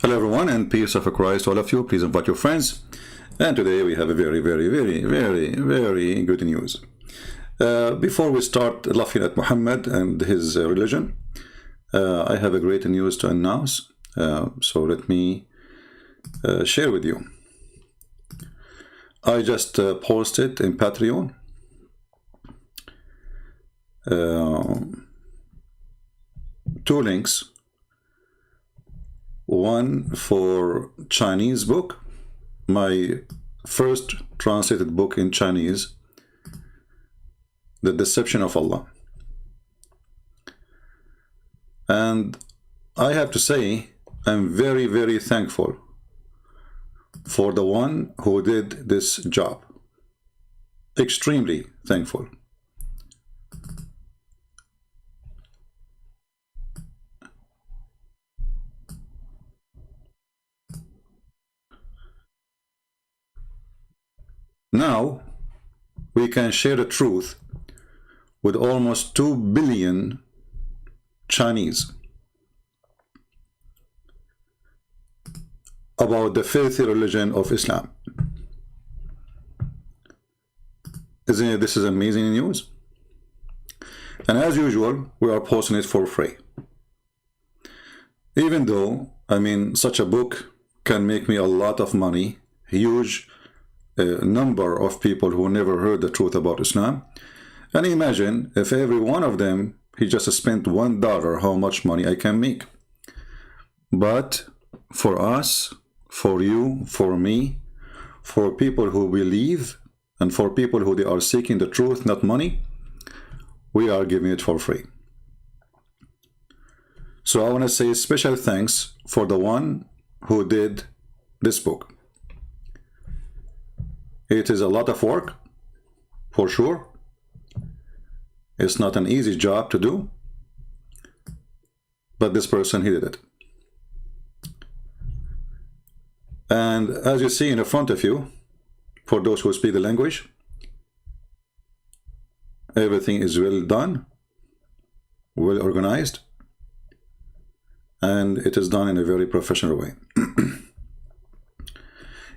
Hello everyone, and peace of Christ all of you. Please invite your friends. And today we have a very good news. Before we start laughing at Muhammad and his religion, I have a great news to announce. So let me share with you. I just posted in Patreon two links. One for Chinese book, my first translated book in Chinese, The Deception of Allah. And I have to say, I'm very thankful for the one who did this job. Extremely thankful. Now, we can share the truth with almost 2 billion Chinese about the filthy religion of Islam. Isn't it, this is amazing news? And as usual, we are posting it for free. Even though, I mean, such a book can make me a lot of money, huge number of people who never heard the truth about Islam. And imagine if every one of them, he just spent $1, how much money I can make. But for us, for you, for me, for people who believe, and for people who they are seeking the truth, not money, we are giving it for free. So I want to say special thanks for the one who did this book. It is a lot of work, for sure. It's not an easy job to do, but this person, he did it. And as you see in the front of you, for those who speak the language, everything is well done, well organized, and it is done in a very professional way.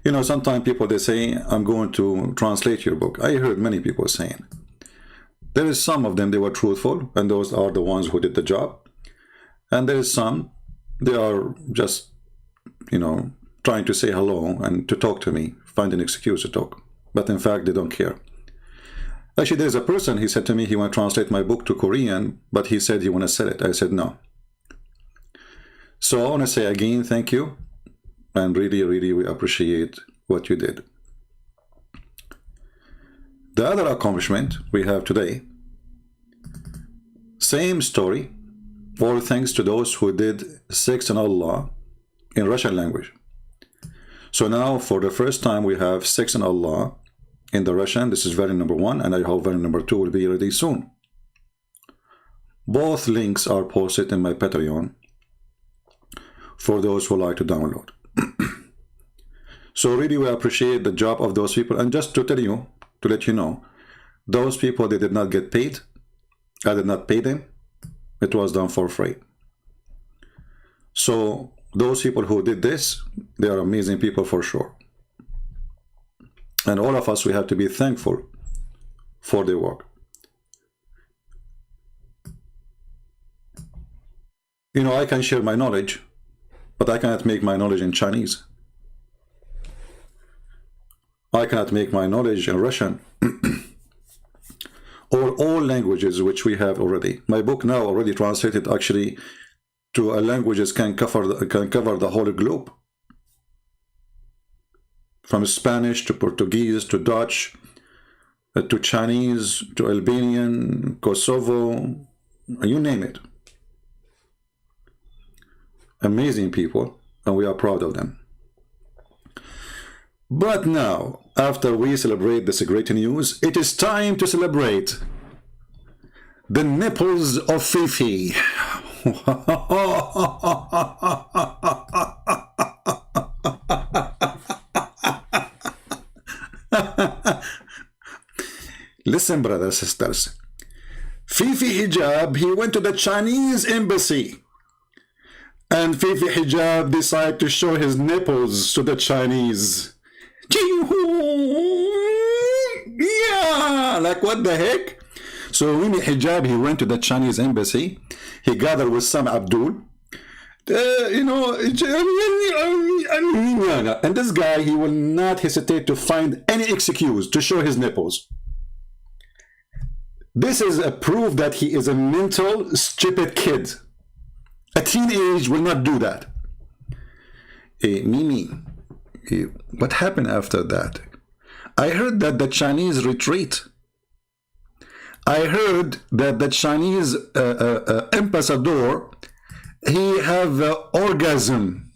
You know, sometimes people, they say, I'm going to translate your book. I heard many people saying. There is some of them, they were truthful, and those are the ones who did the job. And there is some, they are just, you know, trying to say hello and to talk to me, find an excuse to talk. But in fact, they don't care. Actually, there's a person, he said to me, he want to translate my book to Korean, but he said he want to sell it. I said no. So I want to say again, thank you. And really we appreciate what you did. The other accomplishment we have today, same story, all thanks to those who did Sex and Allah in Russian language. So now for the first time we have Sex and Allah in the Russian. This is variant number 1, and I hope variant number 2 will be ready soon. Both links are posted in my Patreon for those who like to download. So really we appreciate the job of those people. And just to tell you, to let you know, those people, they did not get paid. I did not pay them. It was done for free. So those people who did this, they are amazing people for sure. And all of us, we have to be thankful for their work. You know, I can share my knowledge, but I cannot make my knowledge in Chinese. I cannot make my knowledge in Russian or all languages which we have already. My book now already translated actually to languages can cover the whole globe, from Spanish to Portuguese to Dutch to Chinese to Albanian, Kosovo, you name it. Amazing people, and we are proud of them. But now, after we celebrate this great news, it is time to celebrate the nipples of Fifi. Listen, brothers and sisters. Fifi Hijab, he went to the Chinese embassy and Fifi Hijab decide to show his nipples to the Chinese. Yeah, like what the heck? So Mimi Hijab, he went to the Chinese embassy. He gathered with some Abdul. You know, and this guy, he will not hesitate to find any excuse to show his nipples. This is a proof that he is a mental, stupid kid. A teenage will not do that. Mimi, what happened after that? I heard that the Chinese retreat. I heard that the Chinese ambassador, he have orgasm.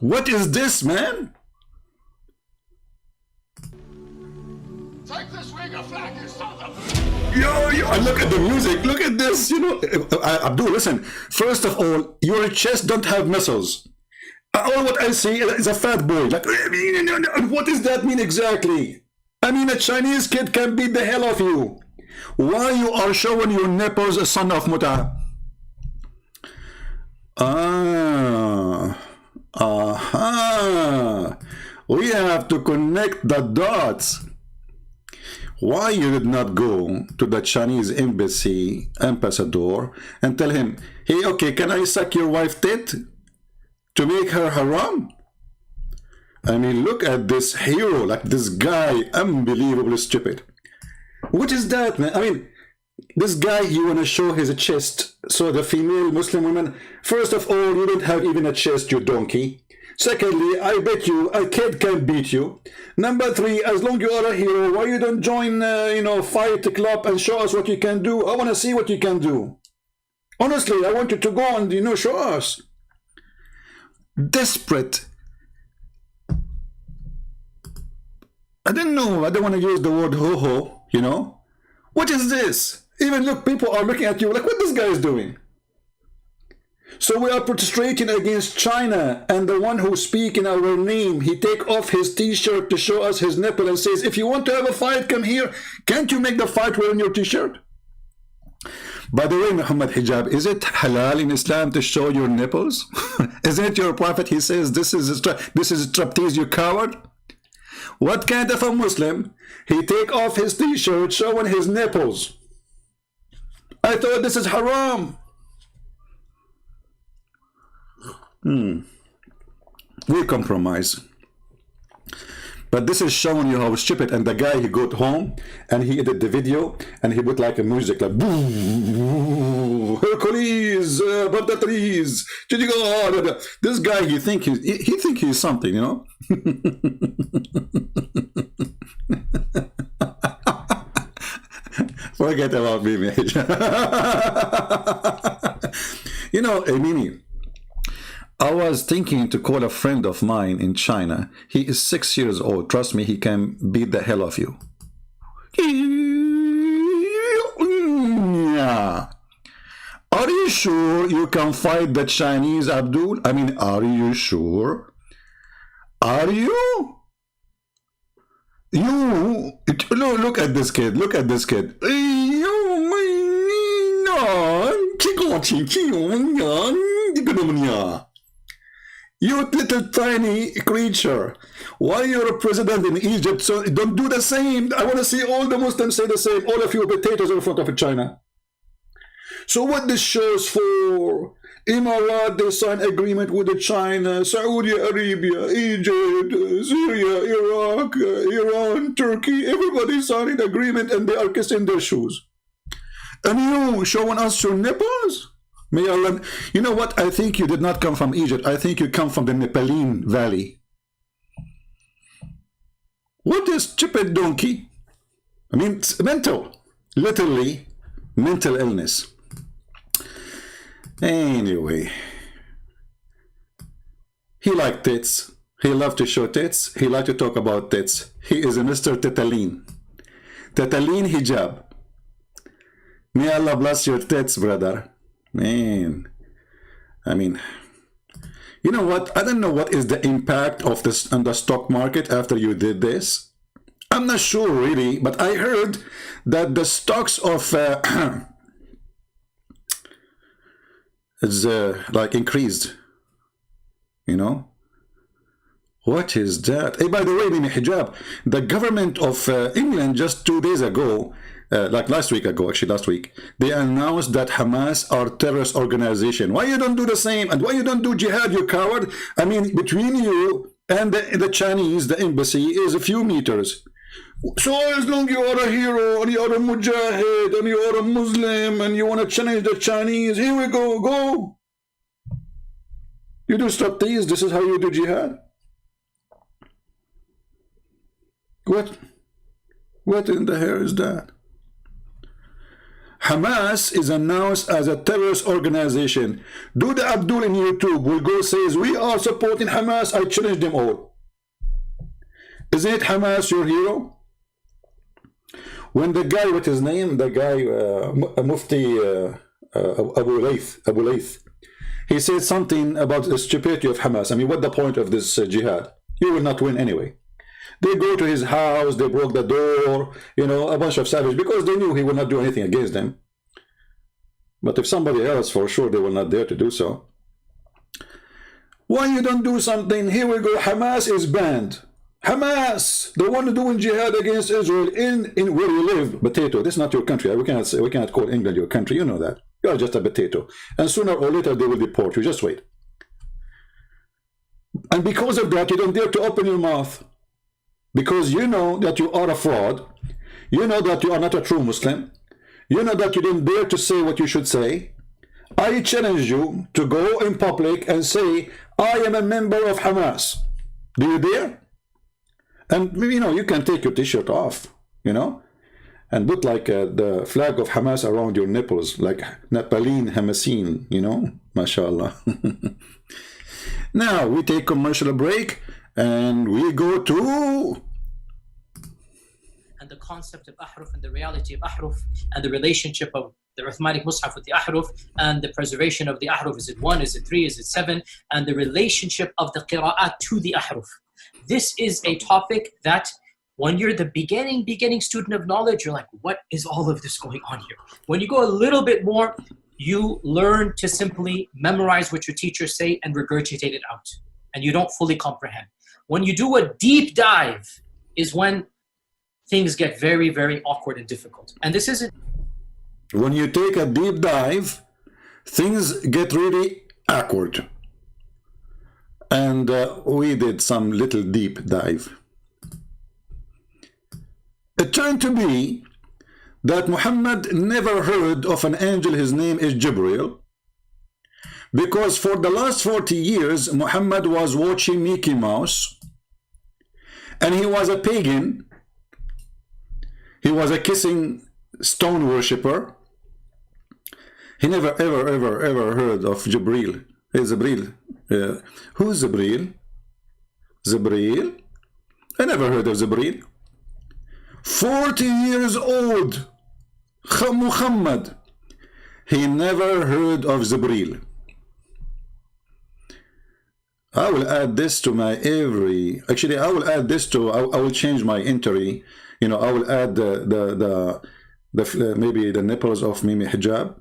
What is this, man? Take this ring of flag, you son of Yo, look at the music. Look at this. You know, Abdul, listen. First of all, your chest don't have muscles. All what I see is a fat boy. Like, what does that mean exactly? I mean, a Chinese kid can beat the hell of you. Why you are showing your nipples, a son of muta? We have to connect the dots. Why you did not go to the Chinese embassy ambassador and tell him, hey, okay, can I suck your wife tit to make her haram? I mean, look at this hero, like this guy, unbelievably stupid. What is that, man? I mean, this guy, he want to show his chest. So the female Muslim women, first of all, you don't have even a chest, you donkey. Secondly, I bet you a kid can beat you. Number three, as long you are a hero, why you don't join, fight club and show us what you can do? I want to see what you can do. Honestly, I want you to go and, show us. Desperate. I don't know. I don't want to use the word ho-ho, What is this? Even look, people are looking at you like, what this guy is doing? So we are protesting against China, and the one who speak in our name, he take off his t-shirt to show us his nipple and says, if you want to have a fight, come here. Can't you make the fight wearing your t-shirt? By the way, Muhammad Hijab, is it halal in Islam to show your nipples? Isn't it your prophet? He says, this is striptease, you coward. What kind of a Muslim? He take off his t-shirt showing his nipples. I thought this is haram. We compromise. But this is showing you how stupid. And the guy, he got home and he edited the video and he put like a music like boo, Hercules, above the trees. This guy, he think he's something, Forget about me, mate. Mimi, I was thinking to call a friend of mine in China. He is 6 years old. Trust me, he can beat the hell of you. Are you sure you can fight the Chinese, Abdul? I mean, are you sure? Are you? Look at this kid. Look at this kid. You little tiny creature. Why you're a president in Egypt? So don't do the same. I want to see all the Muslims say the same. All of you potatoes in front of China. So what this shows for? Emirat, they sign agreement with the China, Saudi Arabia, Egypt, Syria, Iraq, Iran, Turkey. Everybody signing agreement and they are kissing their shoes. And you showing us your nipples? May Allah, you know what? I think you did not come from Egypt. I think you come from the Nepalese Valley. What is stupid donkey? I mean, it's mental. Literally, mental illness. Anyway. He liked tits. He loved to show tits. He liked to talk about tits. He is a Mr. Tetaline. Tetaline Hijab. May Allah bless your tits, brother. Man, I mean, you know what? I don't know what is the impact of this on the stock market after you did this. I'm not sure really, but I heard that the stocks of is like increased, you know. What is that? Hey, by the way, Mimi Hijab, the government of England just 2 days ago, like last week, they announced that Hamas are terrorist organization. Why you don't do the same? And why you don't do jihad, you coward? I mean, between you and the Chinese, the embassy, is a few meters. So as long as you are a hero, and you are a mujahid, and you are a Muslim, and you want to challenge the Chinese, here we go, go. You do stop these, this is how you do jihad? What in the hell is that? Hamas is announced as a terrorist organization. Do the Abdul in YouTube will go says, we are supporting Hamas, I challenge them all. Isn't it Hamas your hero? When the guy, what his name? The guy, Mufti Abu Layth, he said something about the stupidity of Hamas. I mean, what the point of this jihad? You will not win anyway. They go to his house, they broke the door, you know, a bunch of savages, because they knew he would not do anything against them. But if somebody else, for sure, they will not dare to do so. Why you don't do something? Here we go, Hamas is banned. Hamas, the one doing jihad against Israel in where you live, potato. This is not your country. We cannot call England your country. You know that. You are just a potato. And sooner or later, they will deport you. Just wait. And because of that, you don't dare to open your mouth. Because you know that you are a fraud. You know that you are not a true Muslim. You know that you didn't dare to say what you should say. I challenge you to go in public and say, I am a member of Hamas. Do you dare? And, you know, you can take your t-shirt off, you know, and put like the flag of Hamas around your nipples, like Napaline Hamasin, you know, mashallah. Now, we take commercial break. And we go to... And the concept of ahruf and the reality of ahruf and the relationship of the Uthmanic Mus'haf with the ahruf and the preservation of the ahruf. Is it 1? Is it 3? Is it 7? And the relationship of the qira'at to the ahruf. This is a topic that when you're the beginning student of knowledge, you're like, what is all of this going on here? When you go a little bit more, you learn to simply memorize what your teachers say and regurgitate it out. And you don't fully comprehend. When you do a deep dive is when things get very, very awkward and difficult. And this isn't... When you take a deep dive, things get really awkward. And we did some little deep dive. It turned to be that Muhammad never heard of an angel, his name is Jibreel. Because for the last 40 years, Muhammad was watching Mickey Mouse, and he was a pagan. He was a kissing stone worshipper. He never, ever heard of Jibreel. Hey, Jibreel. Who's Jibreel? Jibreel? I never heard of Jibreel. 40 years old, Muhammad. He never heard of Jibreel. I will add this to my actually I will add this to, I will change my entry, you know, I will add the maybe the nipples of Mimi Hijab.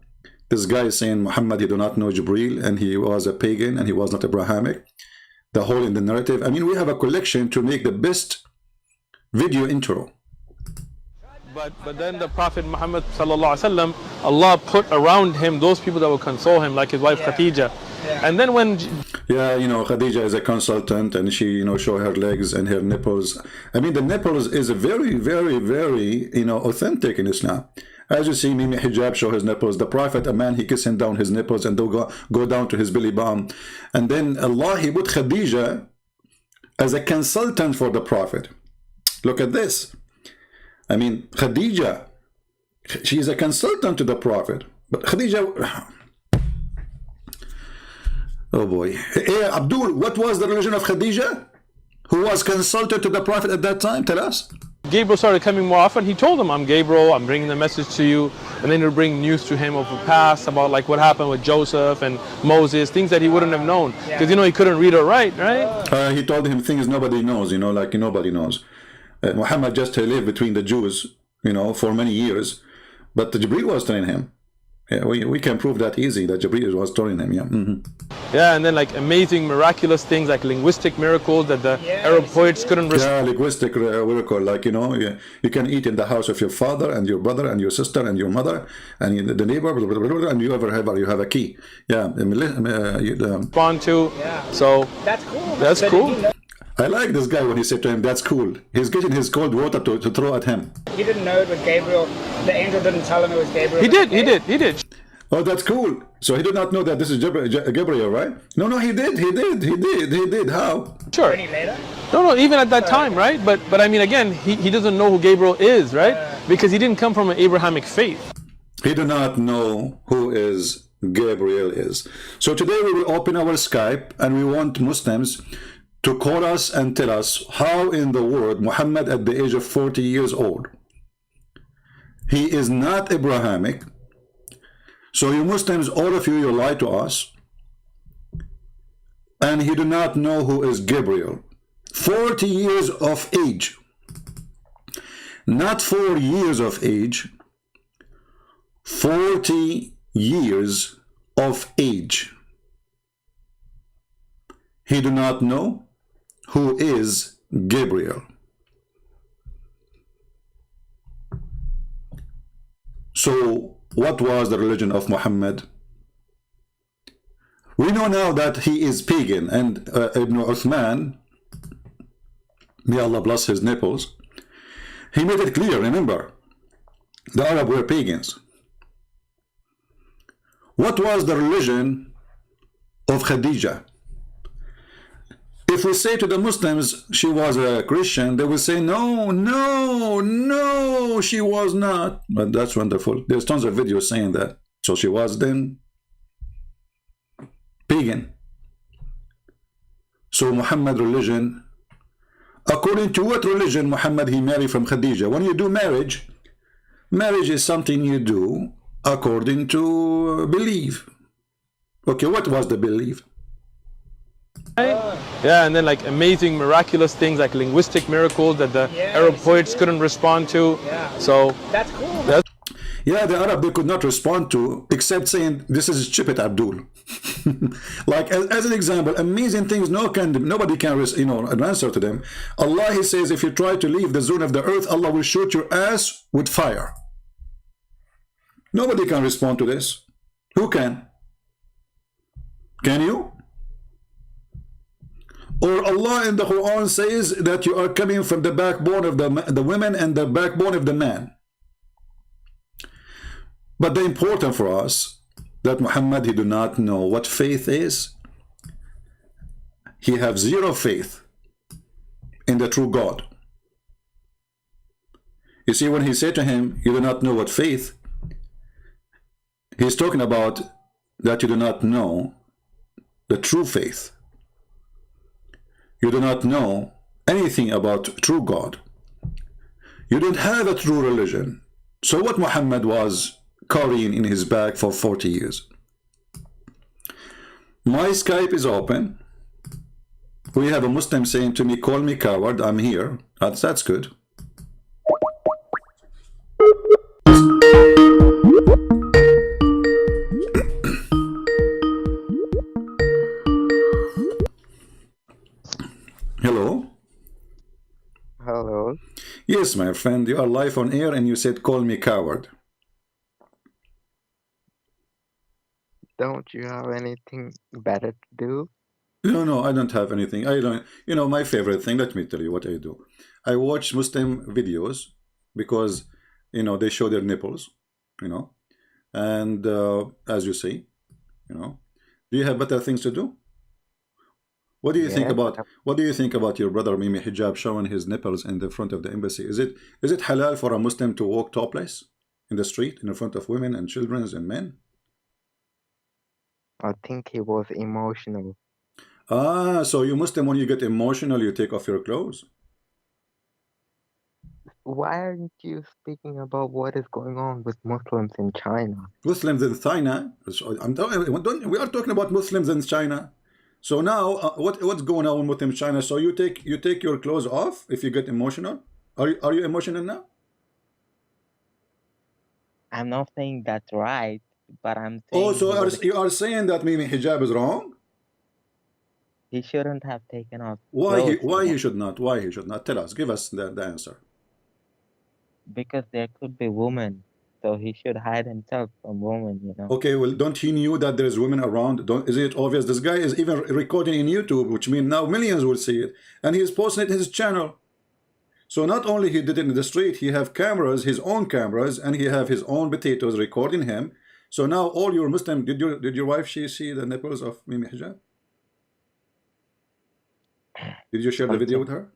This guy is saying Muhammad, he do not know Jibreel, and he was a pagan, and he was not Abrahamic. The whole in the narrative. I mean, we have a collection to make the best video intro. But then the Prophet Muhammad sallallahu alaihi wasallam, Allah put around him those people that will console him, like his wife Khadija. And then when... Yeah, you know, Khadija is a consultant, and she, you know, show her legs and her nipples. I mean, the nipples is a very, you know, authentic in Islam. As you see, Mimi Hijab show his nipples. The Prophet, a man, he kissing down his nipples and go down to his belly button. And then Allah, he put Khadija as a consultant for the Prophet. Look at this. I mean, Khadija, she is a consultant to the Prophet. But Khadija... Oh boy. Hey, Abdul, what was the religion of Khadija? Who was consulted to the Prophet at that time? Tell us. Gabriel started coming more often. He told him, I'm Gabriel, I'm bringing the message to you. And then he'll bring news to him of the past about like what happened with Joseph and Moses, things that he wouldn't have known. Because, you know, he couldn't read or write, right? He told him things nobody knows, you know, like nobody knows. Muhammad just lived between the Jews, you know, for many years. But Jibreel was telling him. Yeah, we can prove that easy, that Jibreel was telling him. Yeah. Yeah, and then like amazing, miraculous things like linguistic miracles that the Arab poets couldn't Yeah, linguistic miracle, like, you know, you can eat in the house of your father and your brother and your sister and your mother and the neighbor, and you have a key. Yeah. respond to. So That's cool. that's cool. I like this guy when he said to him, that's cool. He's getting his cold water to throw at him. He didn't know it was Gabriel. The angel didn't tell him it was Gabriel. He did. Oh, that's cool. So he did not know that this is Gabriel, right? No, he did. How? Sure. Any later? No, even at that time, right? But I mean, again, he doesn't know who Gabriel is, right? Because he didn't come from an Abrahamic faith. He do not know who is Gabriel is. So today we will open our Skype and we want Muslims to call us and tell us how in the world Muhammad at the age of 40 years old, he is not Abrahamic. So you Muslims, all of you lie to us, and he do not know who is Gabriel. 40 years of age, not 4 years of age, 40 years of age. He do not know who is Gabriel. So what was the religion of Muhammad? We know now that he is pagan, and Ibn Uthman, may Allah bless his nipples, he made it clear, remember, the Arab were pagans. What was the religion of Khadija? If we say to the Muslims she was a Christian, they will say no, she was not. But that's wonderful. There's tons of videos saying that. So she was then pagan. So Muhammad religion, according to what religion Muhammad he married from Khadija? When you do marriage is something you do according to belief. Okay, what was the belief? Yeah, and then like amazing, miraculous things like linguistic miracles that the Arab poets couldn't respond to. So That's cool. Yeah, the Arab, they could not respond to, except saying, this is stupid Abdul. Like, as an example, amazing things nobody can answer to them. Allah, he says, if you try to leave the zone of the earth, Allah will shoot your ass with fire. Nobody can respond to this. Who can? Can you? Or Allah in the Quran says that you are coming from the backbone of the women and the backbone of the man. But the important for us that Muhammad, he do not know what faith is. He have zero faith in the true God. You see, when he said to him, you do not know what faith, he's talking about that you do not know the true faith. You do not know anything about true God. You don't have a true religion. So what Muhammad was carrying in his bag for 40 years? My Skype is open. We have a Muslim saying to me, call me coward, I'm here. That's good. Hello? Hello. Yes, my friend, you are live on air and you said, call me coward. Don't you have anything better to do? No, I don't have anything. I don't, my favorite thing, let me tell you what I do. I watch Muslim videos because, they show their nipples, and as you say, do you have better things to do? What do you think about your brother Mimi Hijab showing his nipples in the front of the embassy? Is it halal for a Muslim to walk topless in the street in front of women and children and men? I think he was emotional. So you Muslim, when you get emotional, you take off your clothes? Why aren't you speaking about what is going on with Muslims in China? Muslims in China? We are talking about Muslims in China. So now, what's going on with China? So you take your clothes off if you get emotional? Are you emotional now? I'm not saying that's right. but I'm Oh, saying so he was, you are saying that maybe hijab is wrong? he shouldn't have taken off Why clothes, he should not? Why he should not? Tell us. Give us the answer. because there could be women, so he should hide himself from women. Okay, well, don't he knew that there's women around? Don't, is it obvious? This guy is even recording in YouTube, which means now millions will see it, and he's posting it in his channel. So not only he did it in the street, he have cameras, his own cameras, and he have his own potatoes recording him. So now all your Muslim, did your wife she see the nipples of Mimi Hijab? Did you share the video with her?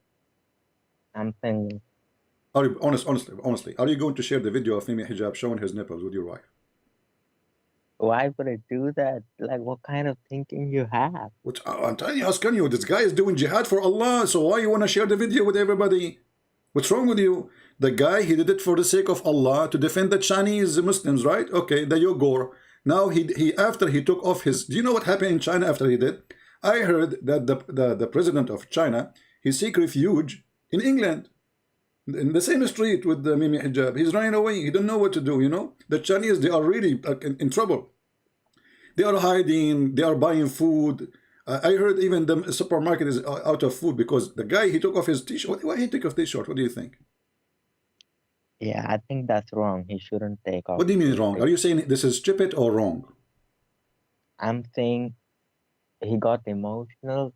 I'm saying, Are you honestly, are you going to share the video of Mimi Hijab showing his nipples with your wife? why would I do that? Like, what kind of thinking you have? Which I'm asking you, this guy is doing jihad for Allah, so why you want to share the video with everybody? What's wrong with you? The guy, he did it for the sake of Allah to defend the Chinese Muslims, right? Okay, the Uyghur. Now he after he took off his, do you know what happened in China after he did? I heard that the president of China, he seek refuge in England, in the same street with the Mimi Hijab. He's running away. He don't know what to do. The Chinese, they are really in trouble. They are hiding. They are buying food. I heard even the supermarket is out of food because the guy, he took off his t-shirt. Why he took off his t-shirt? What do you think? Yeah, I think that's wrong. He shouldn't take off. What do you mean wrong? Are you saying this is stupid or wrong? I'm saying he got emotional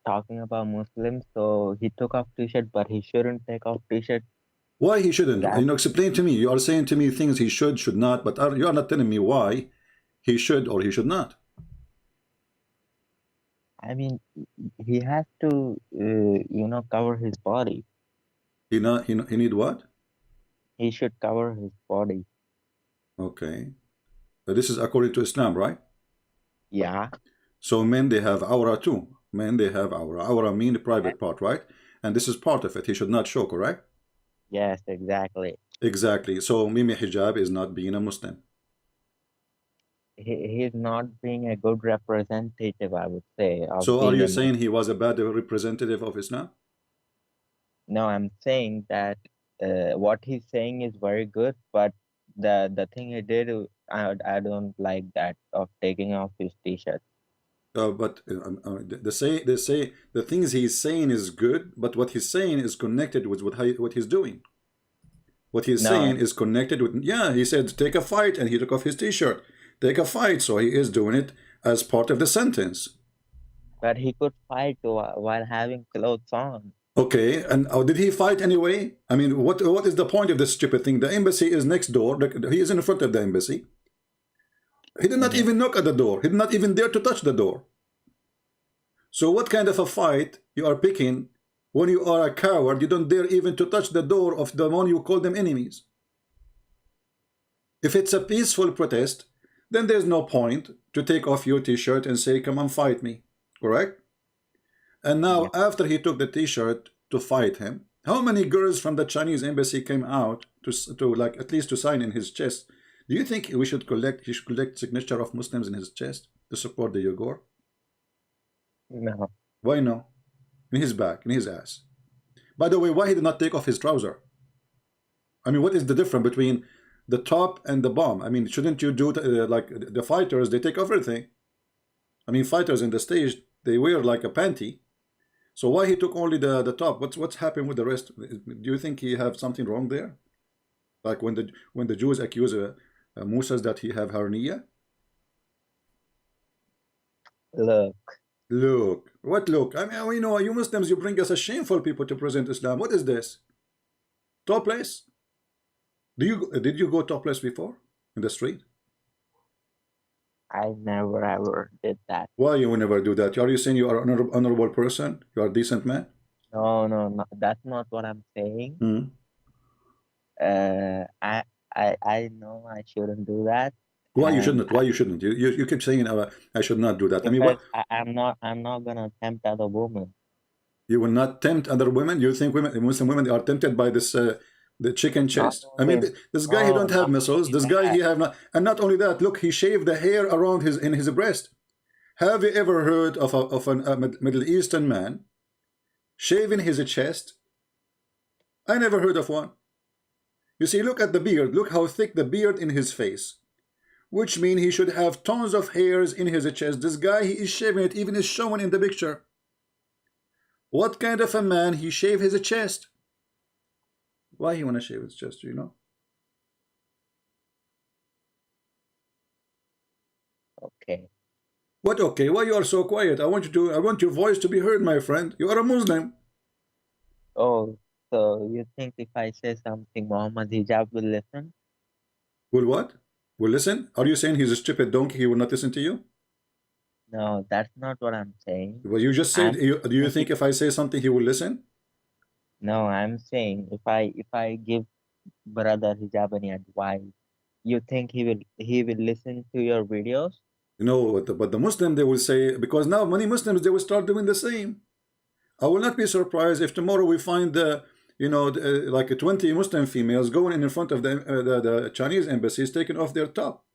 talking about Muslims, so he took off t-shirt, but he shouldn't take off t-shirt. Why he shouldn't? Explain to me. You are saying to me things he should not, but you are not telling me why he should or he should not. I mean, he has to, cover his body. He need what? He should cover his body. Okay. But this is according to Islam, right? Yeah. So men, they have aura too. Men, they have aura. Aura mean the private part, right? And this is part of it. He should not show, correct? Yes, exactly. Exactly. So Mimi Hijab is not being a Muslim. He's not being a good representative, I would say. So are you saying he was a bad representative of Islam? No, I'm saying that what he's saying is very good, but the thing he did, I don't like that of taking off his t-shirt. But they say the things he's saying is good, but what he's saying is connected with what he's doing. What he's saying is connected with, yeah, he said take a fight and he took off his t-shirt. Take a fight, so he is doing it as part of the sentence. But he could fight while having clothes on. Okay, and did he fight anyway? I mean, what is the point of this stupid thing? The embassy is next door. He is in front of the embassy. He did not even knock at the door. He did not even dare to touch the door. So what kind of a fight you are picking when you are a coward? You don't dare even to touch the door of the one you call them enemies. If it's a peaceful protest, then there's no point to take off your t-shirt and say, come on, fight me. Correct? And now, after he took the t-shirt to fight him, how many girls from the Chinese embassy came out to like at least to sign in his chest? Do you think he should collect signature of Muslims in his chest to support the Uyghur? No. Why no? In his back, in his ass. By the way, why he did not take off his trouser? I mean, what is the difference between the top and the bottom? I mean, shouldn't you do like the fighters? They take off everything. I mean, fighters in the stage, they wear like a panty. So why he took only the top? What's happened with the rest? Do you think he have something wrong there? Like when the Jews accuse Musa that he have hernia? Look, what look? I mean, you Muslims, you bring us a shameful people to present Islam. What is this? Topless? Did you go topless before in the street? I never ever did that. Why you will never do that? Are you saying you are an honorable person? You are a decent man? No, that's not what I'm saying. I know I shouldn't do that. Why you shouldn't? Why you shouldn't? You keep saying I should not do that. I mean, what? I'm not gonna tempt other women. You will not tempt other women? You think Muslim women are tempted by this the chicken chest? I mean, this guy, he don't have muscles. This guy, he have not, and not only that. Look, he shaved the hair around his breast. Have you ever heard of a Middle Eastern man shaving his chest? I never heard of one. You see, look at the beard. Look how thick the beard in his face. which means he should have tons of hairs in his chest. This guy, he is shaving it, even is shown in the picture. What kind of a man he shave his chest? Why he wanna shave his chest, do you know? Okay. What okay? Why you are so quiet? I want your voice to be heard, my friend. You are a Muslim. Oh, so you think if I say something, Muhammad Hijab will listen? Will what? Will listen? Are you saying he's a stupid donkey, he will not listen to you? No, that's not what I'm saying. Well, you just said, do you think if I say something he will listen? No, I'm saying if I give brother Hijab any advice, you think he will listen to your videos? You know, but the Muslim, they will say, because now many Muslims, they will start doing the same. I will not be surprised if tomorrow we find like 20 Muslim females going in front of the Chinese embassies taking off their top.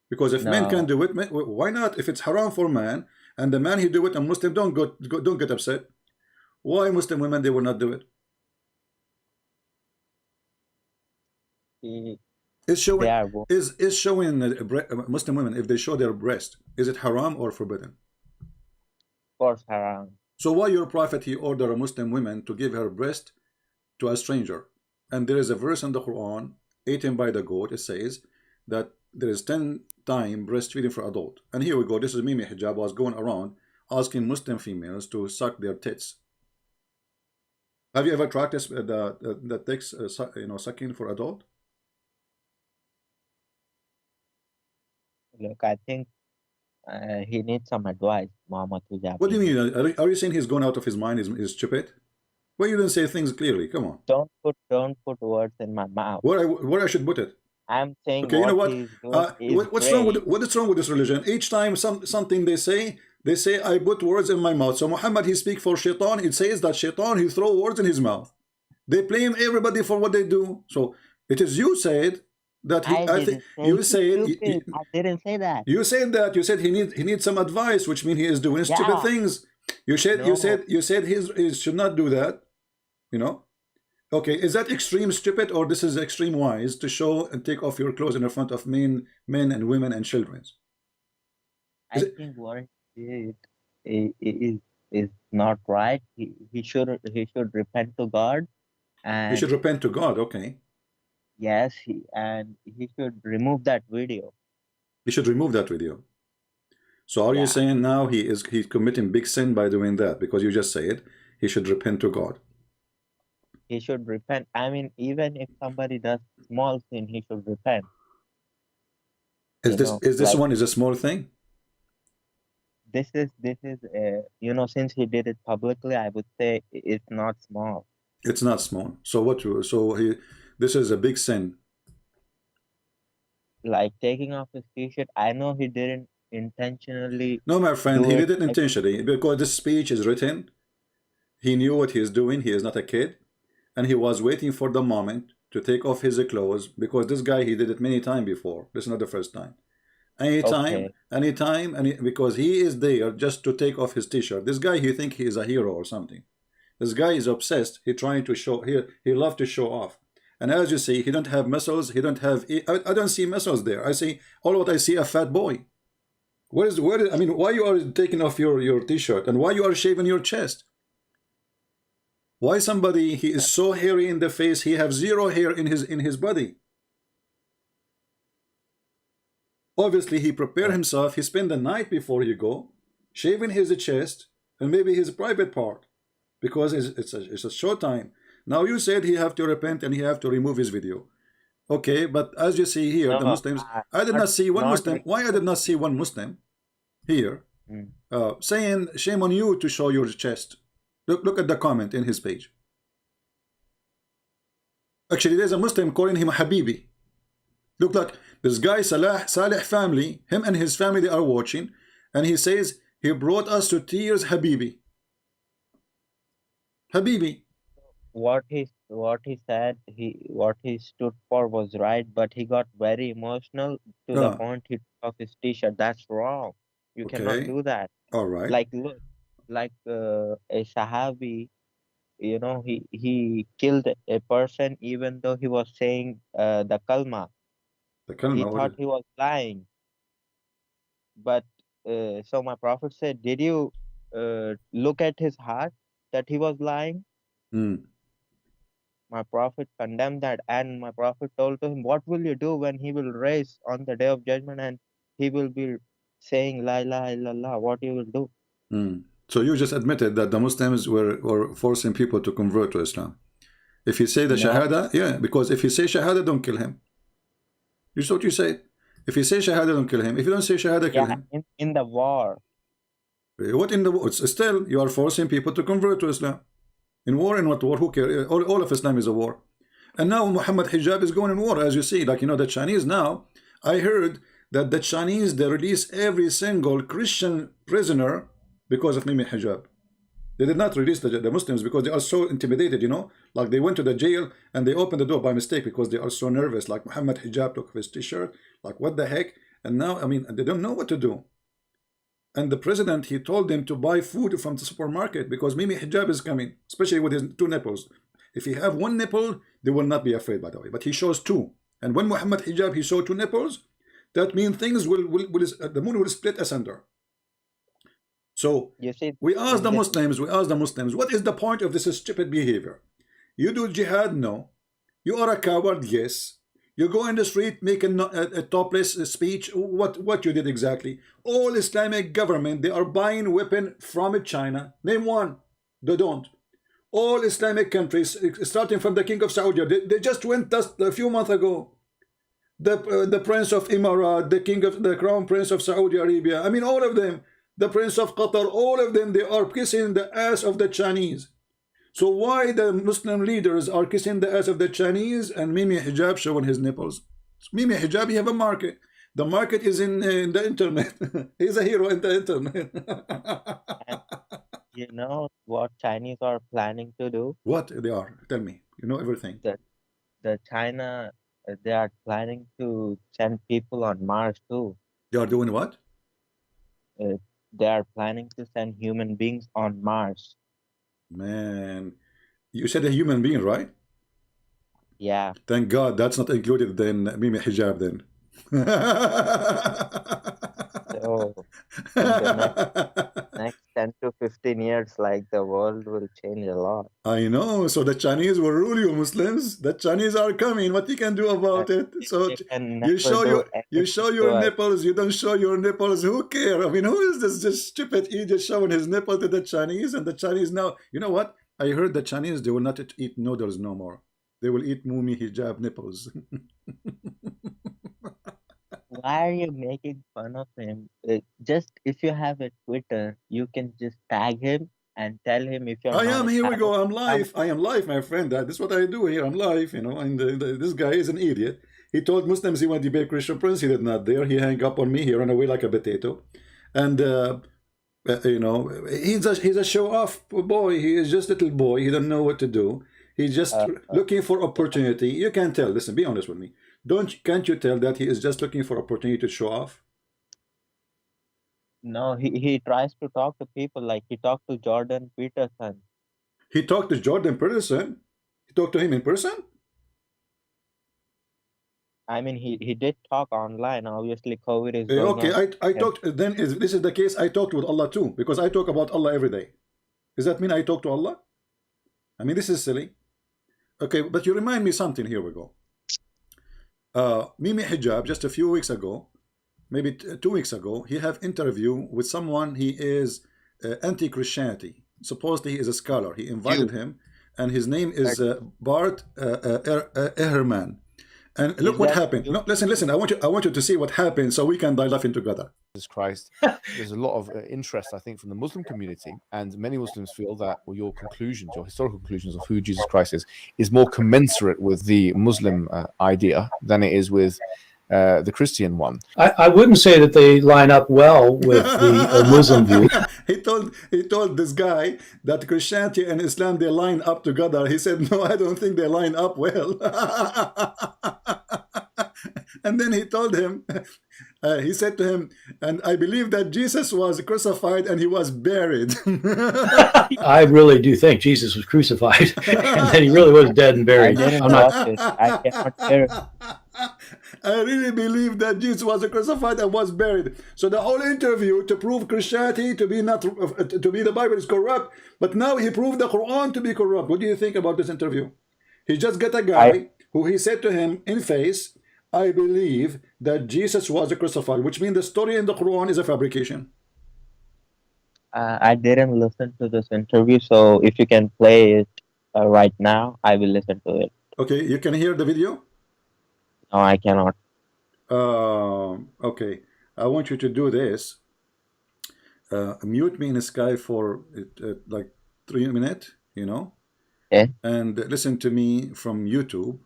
Because if men can do it, why not? If it's haram for man and the man he do it and Muslim don't get upset. Why Muslim women they will not do it? Is showing Muslim women, if they show their breast, is it haram or forbidden? Of course, haram. So why your prophet he ordered a Muslim woman to give her breast to a stranger? And there is a verse in the Quran, eaten by the goat. It says that there is 10 times breastfeeding for adult. And here we go. This is Mimi Hijab was going around asking Muslim females to suck their tits. Have you ever practiced the tits, sucking for adult? Look, I think he needs some advice, Muhammad Hijab. What do you mean? Are you saying he's gone out of his mind? Is stupid? Well, you didn't say things clearly. Come on. Don't put words in my mouth. Where I should put it? I'm saying. Okay, you know what? What's wrong with this religion? Each time something they say I put words in my mouth. So Muhammad he speak for shaitan. It says that shaitan he throw words in his mouth. They blame everybody for what they do. So it is you said that I didn't say that. You said he needs some advice, which means he is doing stupid things. You said he should not do that. You know. Okay, is that extreme stupid or this is extreme wise to show and take off your clothes in front of men and women and children? I think what he did is not right. He should repent to God, and he should repent to God. Okay. Yes, he should remove that video. He should remove that video. So are you saying now he's committing big sin by doing that? Because you just said he should repent to God. He should repent. I mean, even if somebody does small sin, he should repent. Is this one a small thing? This is since he did it publicly, I would say it's not small. It's not small. So this is a big sin. Like taking off his t-shirt. I know he didn't intentionally. No, my friend, he did it intentionally because this speech is written. He knew what he is doing. He is not a kid. And he was waiting for the moment to take off his clothes because this guy, he did it many times before. This is not the first time. Anytime, because he is there just to take off his t-shirt. This guy, he think he is a hero or something. This guy is obsessed. He trying to show here. He love to show off. And as you see, he don't have muscles. He don't have. I don't see muscles there. I see what I see a fat boy. Why you are taking off your t-shirt and why you are shaving your chest? Why somebody he is so hairy in the face? He have zero hair in his body. Obviously, he prepare himself. He spend the night before he go, shaving his chest and maybe his private part, because it's a short time. Now you said he have to repent and he have to remove his video. Okay, but as you see here, the Muslims, I did not see one Muslim. Why I did not see one Muslim here saying shame on you to show your chest? Look at the comment in his page. Actually, there's a Muslim calling him Habibi. Look like this guy Saleh family, him and his family, they are watching, and he says he brought us to tears, Habibi. Habibi. What he said, what he stood for was right, but he got very emotional to the point he took off his t-shirt. That's wrong. You cannot do that. All right. Like look, like a Sahabi, he killed a person even though he was saying the kalma. The kalma. He thought he was lying. But so my Prophet said, did you look at his heart that he was lying? Mm. My Prophet condemned that, and my Prophet told to him, what will you do when he will rise on the day of judgment and he will be saying La ilaha illallah? What you will do? Mm. So you just admitted that the Muslims were forcing people to convert to Islam. If you say the No. Shahada, yeah, because if you say Shahada, don't kill him. You saw what you said. If you say Shahada, don't kill him. If you don't say Shahada, kill him. In the war. What in the war? Still, you are forcing people to convert to Islam. In war, in what war? Who cares? All of Islam is a war. And now Muhammad Hijab is going in war, as you see. Like, you know, the Chinese now, I heard that the Chinese, they release every single Christian prisoner because of Mimi Hijab. They did not release the Muslims because they are so intimidated, you know. Like, they went to the jail and they opened the door by mistake because they are so nervous. Like, Muhammad Hijab took off his t-shirt. Like, what the heck? And now, I mean, they don't know what to do. And the president, he told them to buy food from the supermarket because Mimi Hijab is coming, especially with his 2 nipples. If he have 1 nipple, they will not be afraid, by the way. But he shows 2. And when Muhammad Hijab, he showed 2 nipples, that means things the moon will split asunder. So You see, we ask the Muslims, what is the point of this stupid behavior? You do jihad? No. You are a coward? Yes. You go in the street, make a topless speech. What you did exactly? All Islamic government, they are buying weapon from China. Name one. They don't. All Islamic countries, starting from the King of Saudi, they just went just a few months ago. The Prince of Emirat, the Crown Prince of Saudi Arabia. I mean, all of them. The Prince of Qatar, all of them, they are kissing the ass of the Chinese. So why the Muslim leaders are kissing the ass of the Chinese and Mimi Hijab showing his nipples? Mimi Hijab, you have a market. The market is in the internet. He's a hero in the internet. you know what Chinese are planning to do? What they are? Tell me. You know everything. The China, they are planning to send people on Mars too. They are doing what? They are planning to send human beings on Mars. Man, you said a human being, right? Yeah. Thank God that's not included in Mimi Hijab then. So in the next 10 to 15 years, like, the world will change a lot. I know. So the Chinese will rule you, Muslims. The Chinese are coming. What you can do about it? So you show your nipples. You don't show your nipples. Who care? I mean, who is this just stupid idiot showing his nipple to the Chinese? And the Chinese now, you know what? I heard the Chinese, they will not eat noodles no more. They will eat Mumi Hijab nipples. Why are you making fun of him? Just if you have a Twitter, you can just tag him and tell him if you're. Here we go. I'm live. I am live, my friend. This is what I do here. I'm live, you know. And this guy is an idiot. He told Muslims he wanted to debate Christian Prince. He did not dare. He hung up on me. He ran away like a potato. And you know, he's a show-off boy. He is just a little boy. He don't know what to do. He's just looking for opportunity. You can tell. Listen, be honest with me. Can't you tell that he is just looking for opportunity to show off? No, he tries to talk to people. Like, he talked to Jordan Peterson. He talked to Jordan Peterson? He talked to him in person? I mean, he did talk online. Obviously, COVID is going okay, on. I talked. Then this is the case. I talked with Allah too, because I talk about Allah every day. Does that mean I talk to Allah? I mean, this is silly. Okay, but you remind me something. Here we go. Mimi Hijab, just a few weeks ago, maybe 2 weeks ago, he have interview with someone. He is anti-Christianity. Supposedly he is a scholar. He invited him, and his name is Bart Ehrman. And look what happened. No, listen. I want you to see what happened, so we can die laughing together. Jesus Christ. There's a lot of interest, I think, from the Muslim community, and many Muslims feel that your conclusions, your historical conclusions of who Jesus Christ is more commensurate with the Muslim idea than it is with the Christian one. I wouldn't say that they line up well with the Muslim view. He told this guy that Christianity and Islam, they line up together. He said, no, I don't think they line up well. And then he told him, he said to him, and I believe that Jesus was crucified and he was buried. I really do think Jesus was crucified and then he really was dead and buried. I didn't watch it. I cannot hear it. I really believe that Jesus was crucified and was buried. So the whole interview to prove Christianity to be not to be the Bible is corrupt, but now he proved the Quran to be corrupt. What do you think about this interview? He just got a guy who he said to him in face, I believe that Jesus was crucified, which means the story in the Quran is a fabrication. I didn't listen to this interview, so if you can play it right now, I will listen to it. Okay, you can hear the video? No, I cannot. Okay, I want you to do this. Mute me in the sky for like 3 minutes, you know, and listen to me from YouTube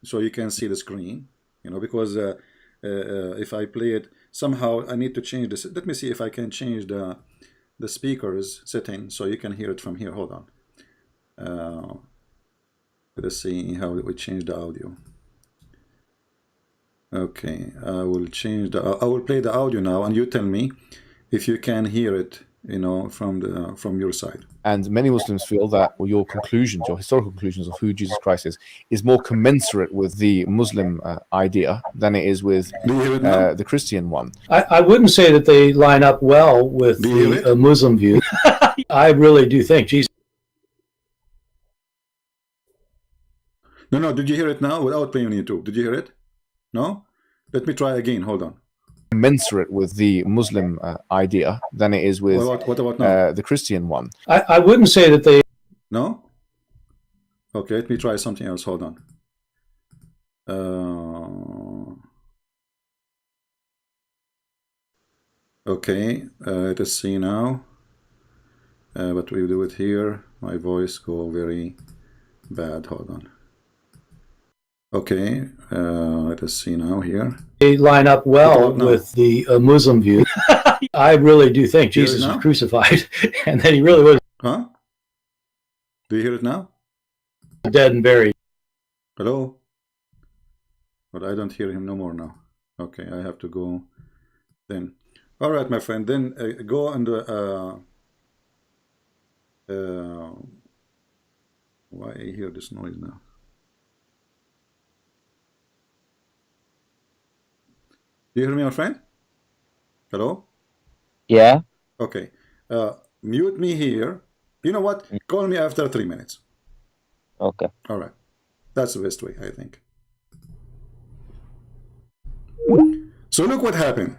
so you can see the screen, you know, because if I play it, somehow I need to change this. Let me see if I can change the speakers setting so you can hear it from here. Hold on. Let's see how we change the audio. Okay, I will change the. I will play the audio now, and you tell me if you can hear it, you know, from your side. And many Muslims feel that your conclusions, your historical conclusions of who Jesus Christ is more commensurate with the Muslim idea than it is with the Christian one. I wouldn't say that they line up well with the Muslim view. I really do think Jesus. No, did you hear it now without playing on YouTube? Did you hear it? No? Let me try again. Hold on. Commensurate with the Muslim idea than it is with what about now? the Christian one. I wouldn't say that they. No? Okay, let me try something else. Hold on. Okay, let's see now. But we do it here. My voice go very bad. Hold on. Okay, let us see now here. They line up well with the Muslim view. I really do think Jesus was crucified, and that he really was. Huh? Do you hear it now? Dead and buried. Hello? But I don't hear him no more now. Okay, I have to go then. All right, my friend. Then go and why I hear this noise now? Do you hear me, my friend? Hello? Yeah. Okay. Mute me here. You know what? Call me after 3 minutes. Okay. All right. That's the best way, I think. So look what happened.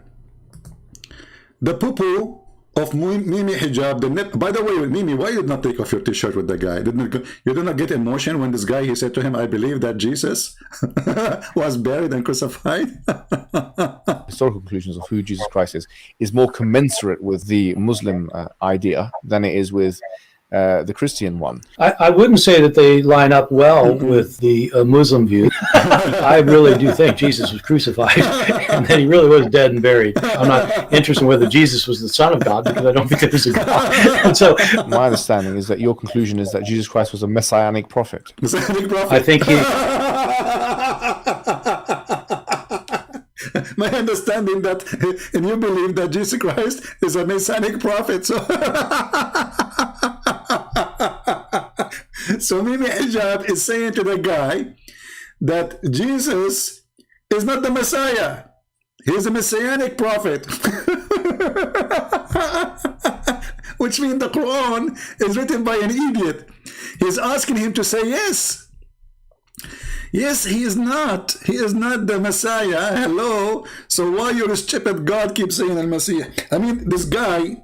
The poo-poo of Mimi Hijab. By the way, Mimi, why you did not take off your t-shirt with the guy? You did not get emotion when this guy, he said to him, I believe that Jesus was buried and crucified? Historical conclusions of who Jesus Christ is more commensurate with the Muslim idea than it is with the Christian one. I wouldn't say that they line up well with the Muslim view. I really do think Jesus was crucified, and that he really was dead and buried. I'm not interested in whether Jesus was the Son of God, because I don't think there was a God. And so, my understanding is that your conclusion is that Jesus Christ was a messianic prophet. Messianic prophet. I think he. My understanding that, and you believe that Jesus Christ is a messianic prophet. So Mimi Hijab is saying to the guy that Jesus is not the Messiah. He is a messianic prophet. Which means the Quran is written by an idiot. He's asking him to say yes. Yes, he is not. He is not the Messiah. Hello. So why your stupid God keeps saying Al-Masih? I mean, this guy,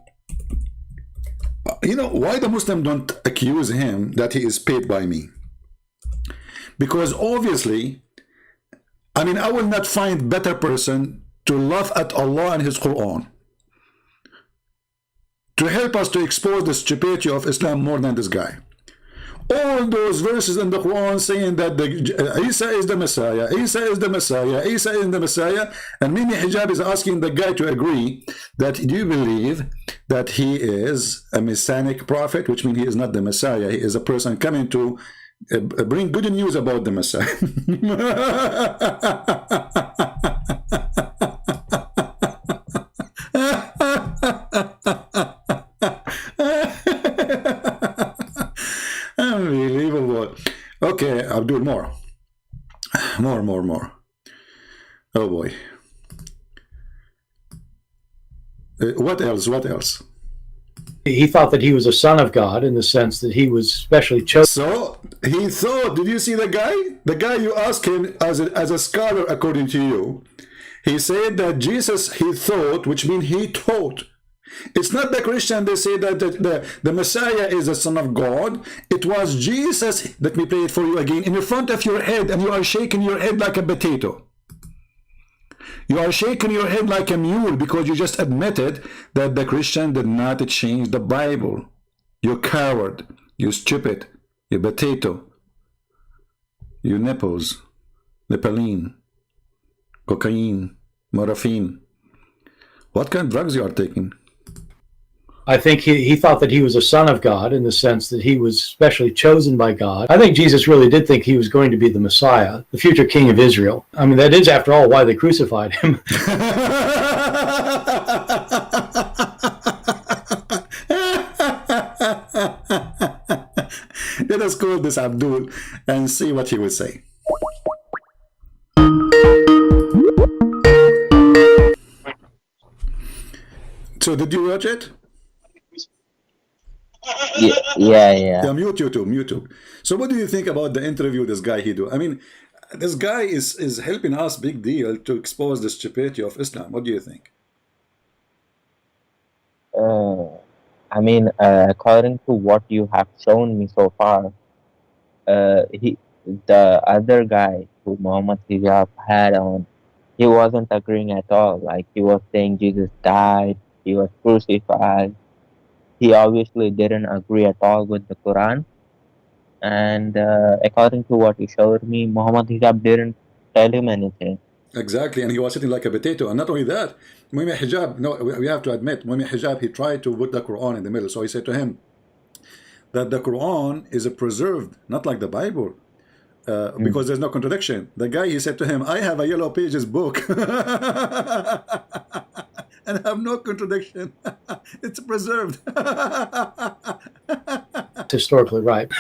you know, why the Muslim don't accuse him that he is paid by me? Because obviously, I mean, I will not find better person to laugh at Allah and his Quran, to help us to expose the stupidity of Islam more than this guy. All those verses in the Quran saying that Isa is the Messiah, Isa is the Messiah, Isa is the Messiah, and Mimi Hijab is asking the guy to agree that, do you believe that he is a messianic prophet, which means he is not the Messiah, he is a person coming to bring good news about the Messiah. Unbelievable. Okay, Abdul, more. Oh boy. What else? What else? He thought that he was a son of God in the sense that he was specially chosen. So he thought, did you see the guy? The guy you asked him as a scholar, according to you, he said that Jesus, he thought, which means he taught. It's not the Christian, they say that the Messiah is the Son of God. It was Jesus, let me play it for you again, in the front of your head, and you are shaking your head like a potato. You are shaking your head like a mule because you just admitted that the Christian did not change the Bible. You coward, you stupid, you potato, you nipples, Nepalene, cocaine, morphine. What kind of drugs you are taking? I think he thought that he was a son of God in the sense that he was specially chosen by God. I think Jesus really did think he was going to be the Messiah, the future king of Israel. I mean, that is, after all, why they crucified him. Let us call this Abdul and see what he will say. So did you watch it? Yeah. Yeah, mute YouTube. So what do you think about the interview this guy he do? I mean, this guy is helping us big deal to expose the stupidity of Islam. What do you think? I mean, according to what you have shown me so far, the other guy who Muhammad Hijab had on, he wasn't agreeing at all. Like, he was saying Jesus died, he was crucified. He obviously didn't agree at all with the Quran. And according to what you showed me, Muhammad Hijab didn't tell him anything. Exactly, and he was sitting like a potato. And not only that, Muhammad Hijab, no, we have to admit, Muhammad Hijab, he tried to put the Quran in the middle. So he said to him that the Quran is preserved, not like the Bible, because there's no contradiction. The guy, he said to him, I have a yellow pages book and have no contradiction. It's preserved. Historically right.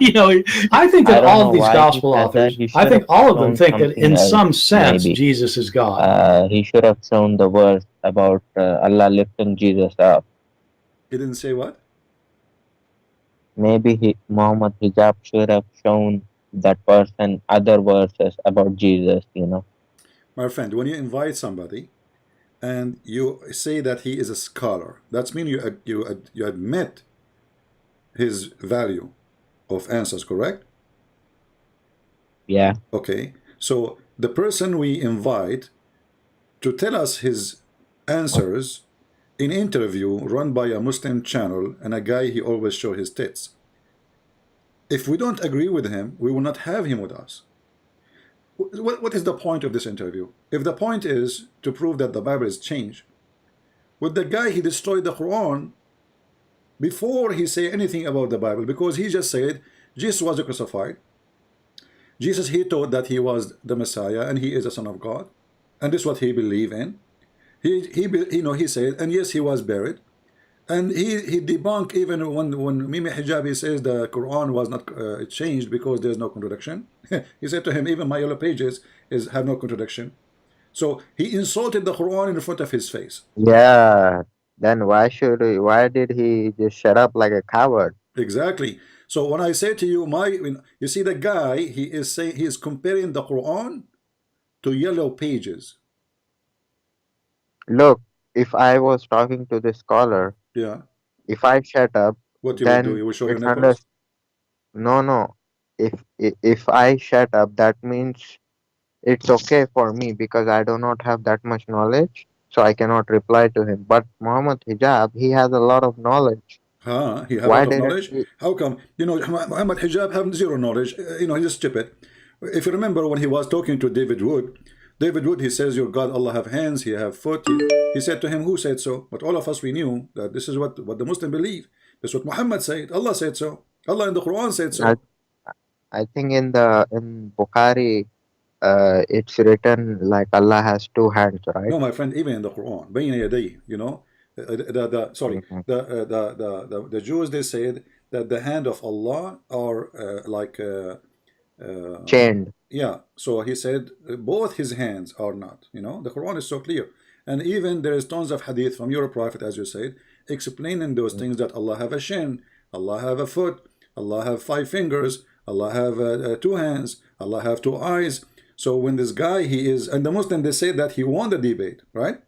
You know, I think that all of these gospel authors, I think all of them think that in some sense maybe. Jesus is God. He should have shown the verse about Allah lifting Jesus up. He didn't say what? Maybe Muhammad Hijab should have shown that person other verses about Jesus, you know. My friend, when you invite somebody and you say that he is a scholar, that means you admit his value of answers, correct? Yeah. Okay, so the person we invite to tell us his answers in interview run by a Muslim channel, and a guy, he always show his tits. If we don't agree with him, we will not have him with us. What is the point of this interview? If the point is to prove that the Bible is changed, with the guy, he destroyed the Quran before he say anything about the Bible, because he just said Jesus was crucified. Jesus, he taught that he was the Messiah and he is the Son of God, and this is what he believed in. He said, and yes, he was buried, and he debunked even when Mimi Hijabi says the Quran was not changed because there's no contradiction. He said to him, even my yellow pages have no contradiction. So he insulted the Quran in front of his face. Yeah. Then why did he just shut up like a coward? Exactly. So when I say to you, you see the guy, he is comparing the Quran to yellow pages. Look, if I was talking to this scholar, Yeah. if I shut up, What you then will do? You will show your it's nipples? No. If I shut up, that means it's okay for me because I do not have that much knowledge, so I cannot reply to him. But Muhammad Hijab, he has a lot of knowledge. He have a Why lot of didn't knowledge? he? How come? You know, Muhammad Hijab have zero knowledge. He's stupid. If you remember when he was talking to David Wood, he says, your God, Allah have hands, he have foot. He said to him, who said so? But all of us, we knew that this is what the Muslim believe. This is what Muhammad said. Allah said so. Allah in the Quran said so. I think in Bukhari, it's written like Allah has two hands, right? No, my friend, even in the Quran, بين يديه, you know, the Jews, they said that the hand of Allah are like chained. Yeah, so he said both his hands are not. The Quran is so clear. And even there is tons of hadith from your prophet, as you said, explaining those things, that Allah have a shin, Allah have a foot, Allah have 5 fingers, Allah have 2 hands, Allah have 2 eyes. So when this guy, and the Muslim, they say that he won the debate, right?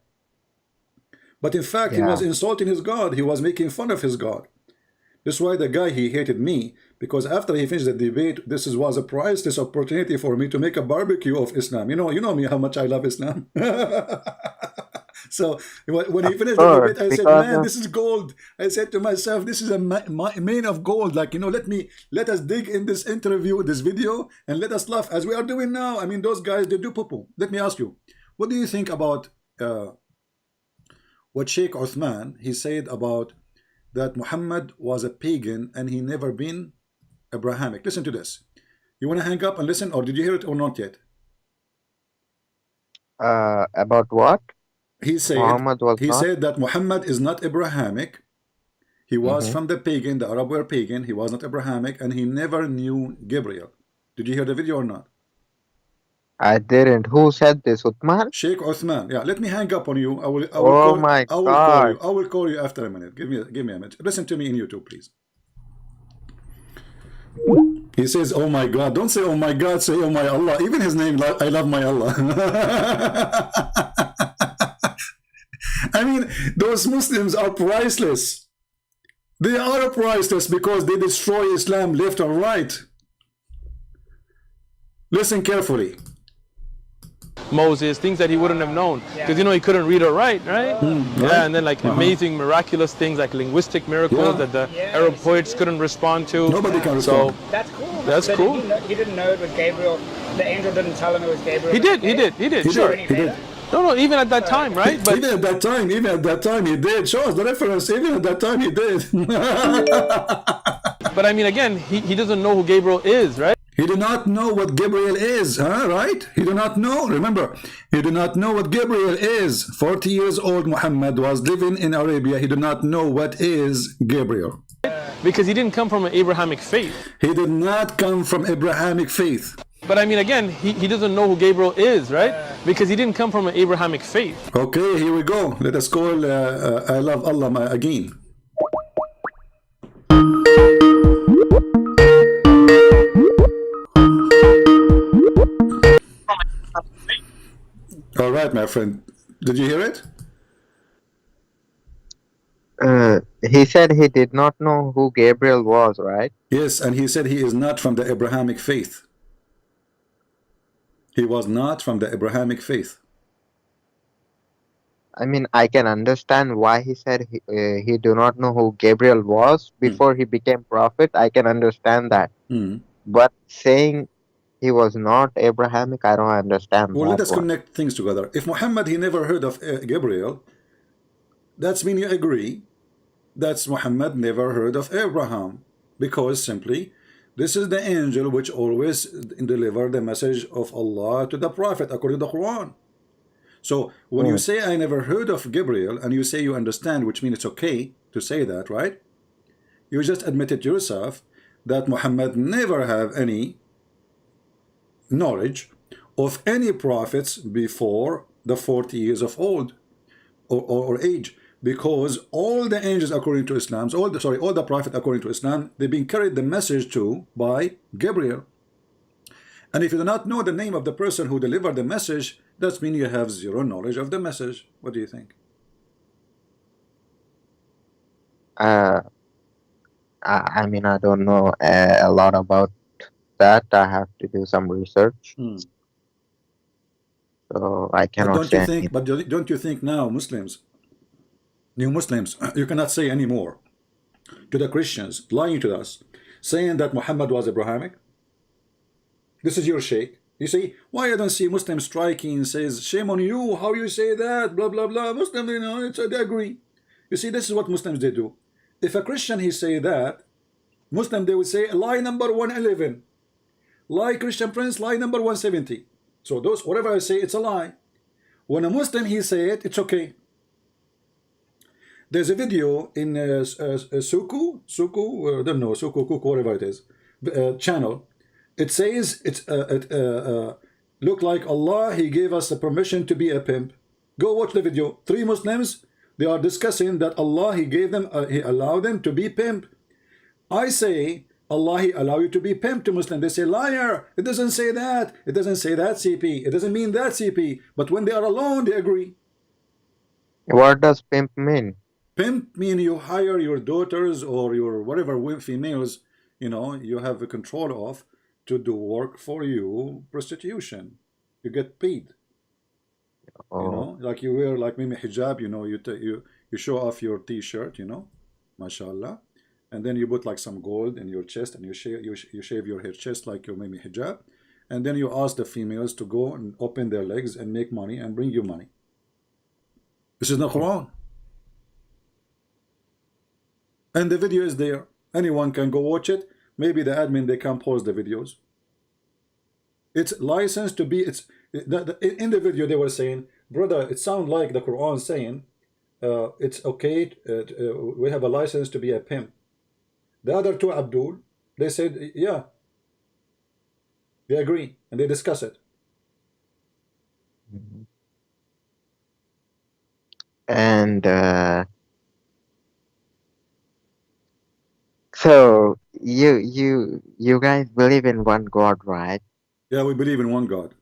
But in fact, he was insulting his God. He was making fun of his God. That's why the guy, he hated me, because after he finished the debate, this was a priceless opportunity for me to make a barbecue of Islam. You know me, how much I love Islam. So when he finished the debate, I said, man, this is gold. I said to myself, this is a mine of gold. Like, let us dig in this interview, this video, and let us laugh as we are doing now. I mean, those guys, they do poo-poo. Let me ask you, what do you think about what Sheikh Uthman, he said about that Muhammad was a pagan and he never been Abrahamic? Listen to this. You want to hang up and listen, or did you hear it or not yet? About what? He said that Muhammad is not Abrahamic. He was from the pagan, the Arab were pagan. He was not Abrahamic, and he never knew Gabriel. Did you hear the video or not? I didn't. Who said this, Uthman? Sheikh Uthman. Yeah, let me hang up on you. I will call you after a minute. Give me a minute. Listen to me in YouTube, please. He says, oh my God. Don't say, oh my God, say, oh my Allah. Even his name, I love my Allah. I mean, those Muslims are priceless. They are priceless because they destroy Islam left and right. Listen carefully. Moses, things that he wouldn't have known, because he couldn't read or write, right? Yeah, and then like amazing, miraculous things like linguistic miracles that the Arab poets couldn't respond to. Nobody can respond. So that's cool. That's cool. He didn't know it was Gabriel. The angel didn't tell him it was Gabriel. He did. Sure. He did. No, even at that time, right? But even at that time, he did. Show us the reference. Even at that time, he did. But I mean, again, he doesn't know who Gabriel is, right? He did not know what Gabriel is, right? He did not know. Remember, he did not know what Gabriel is. 40 years old Muhammad was living in Arabia. He did not know what is Gabriel. Because he didn't come from an Abrahamic faith. He did not come from Abrahamic faith. But I mean, again, he doesn't know who Gabriel is, right? Because he didn't come from an Abrahamic faith. Okay, here we go. Let us call I love Allah again. All right, my friend. Did you hear it? He said he did not know who Gabriel was, right? Yes, and he said he is not from the Abrahamic faith. He was not from the Abrahamic faith. I mean, I can understand why he said he do not know who Gabriel was before he became prophet. I can understand that. But saying he was not Abrahamic, I don't understand. Well, let us connect things together. If Muhammad, he never heard of Gabriel, that's mean you agree that's Muhammad never heard of Abraham, because simply this is the angel which always deliver the message of Allah to the prophet according to the Quran. So when you say I never heard of Gabriel, and you say you understand, which means it's okay to say that, right? You just admitted yourself that Muhammad never have any knowledge of any prophets before the 40 years of old or age, because all the angels according to Islam, all the prophets according to Islam, they've been carried the message to by Gabriel. And if you do not know the name of the person who delivered the message, that means you have zero knowledge of the message. What do you think? I mean, I don't know a lot about that. I have to do some research. So I cannot say. But don't you think now Muslims, new Muslims, you cannot say anymore to the Christians lying to us, saying that Muhammad was Abrahamic? This is your sheikh. You see, why I don't see Muslims striking, says, shame on you, how you say that, blah, blah, blah. Muslims, you know, they agree. You see, this is what Muslims, they do. If a Christian, he say that, Muslim, they would say, lie number 111. Lie, Christian Prince, lie number 170. So those, whatever I say, it's a lie. When a Muslim, he say it, it's okay. There's a video in Suku, I don't know, Suku, Kuku, whatever it is, channel. It says look like Allah, He gave us the permission to be a pimp. Go watch the video. 3 Muslims, they are discussing that Allah, He gave them, He allowed them to be pimp. I say, Allah, He allow you to be pimp to Muslim. They say, liar. It doesn't say that. It doesn't say that, CP. It doesn't mean that, CP. But when they are alone, they agree. What does pimp mean? Pimp mean you hire your daughters or your whatever females, you know, you have a control of to do work for you, prostitution. You get paid. Oh. You know, like you wear like maybe hijab, you know, you show off your t-shirt, you know, mashallah, and then you put like some gold in your chest and you shave your hair chest like your maybe hijab, and then you ask the females to go and open their legs and make money and bring you money. This is the Quran. And the video is there. Anyone can go watch it. Maybe the admin, they can pause the videos. It's licensed to be, in the video they were saying, brother, it sounds like the Quran saying it's okay, we have a license to be a pimp. The other two, Abdul, they said, yeah, they agree, and they discuss it. And so you guys believe in one God, right? Yeah, we believe in one God.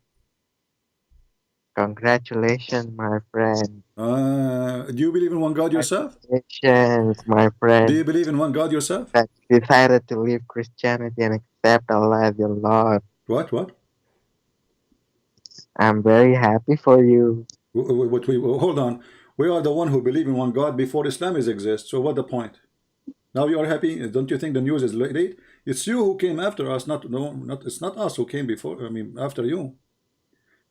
Congratulations, my friend. Do you believe in one God yourself? Congratulations, my friend. Do you believe in one God yourself? That you decided to leave Christianity and accept Allah as your Lord. What? I'm very happy for you. Hold on. We are the one who believe in one God before Islam exists. So what the point? Now you are happy? Don't you think the news is late? It's you who came after us. It's not us who came before. I mean, after you.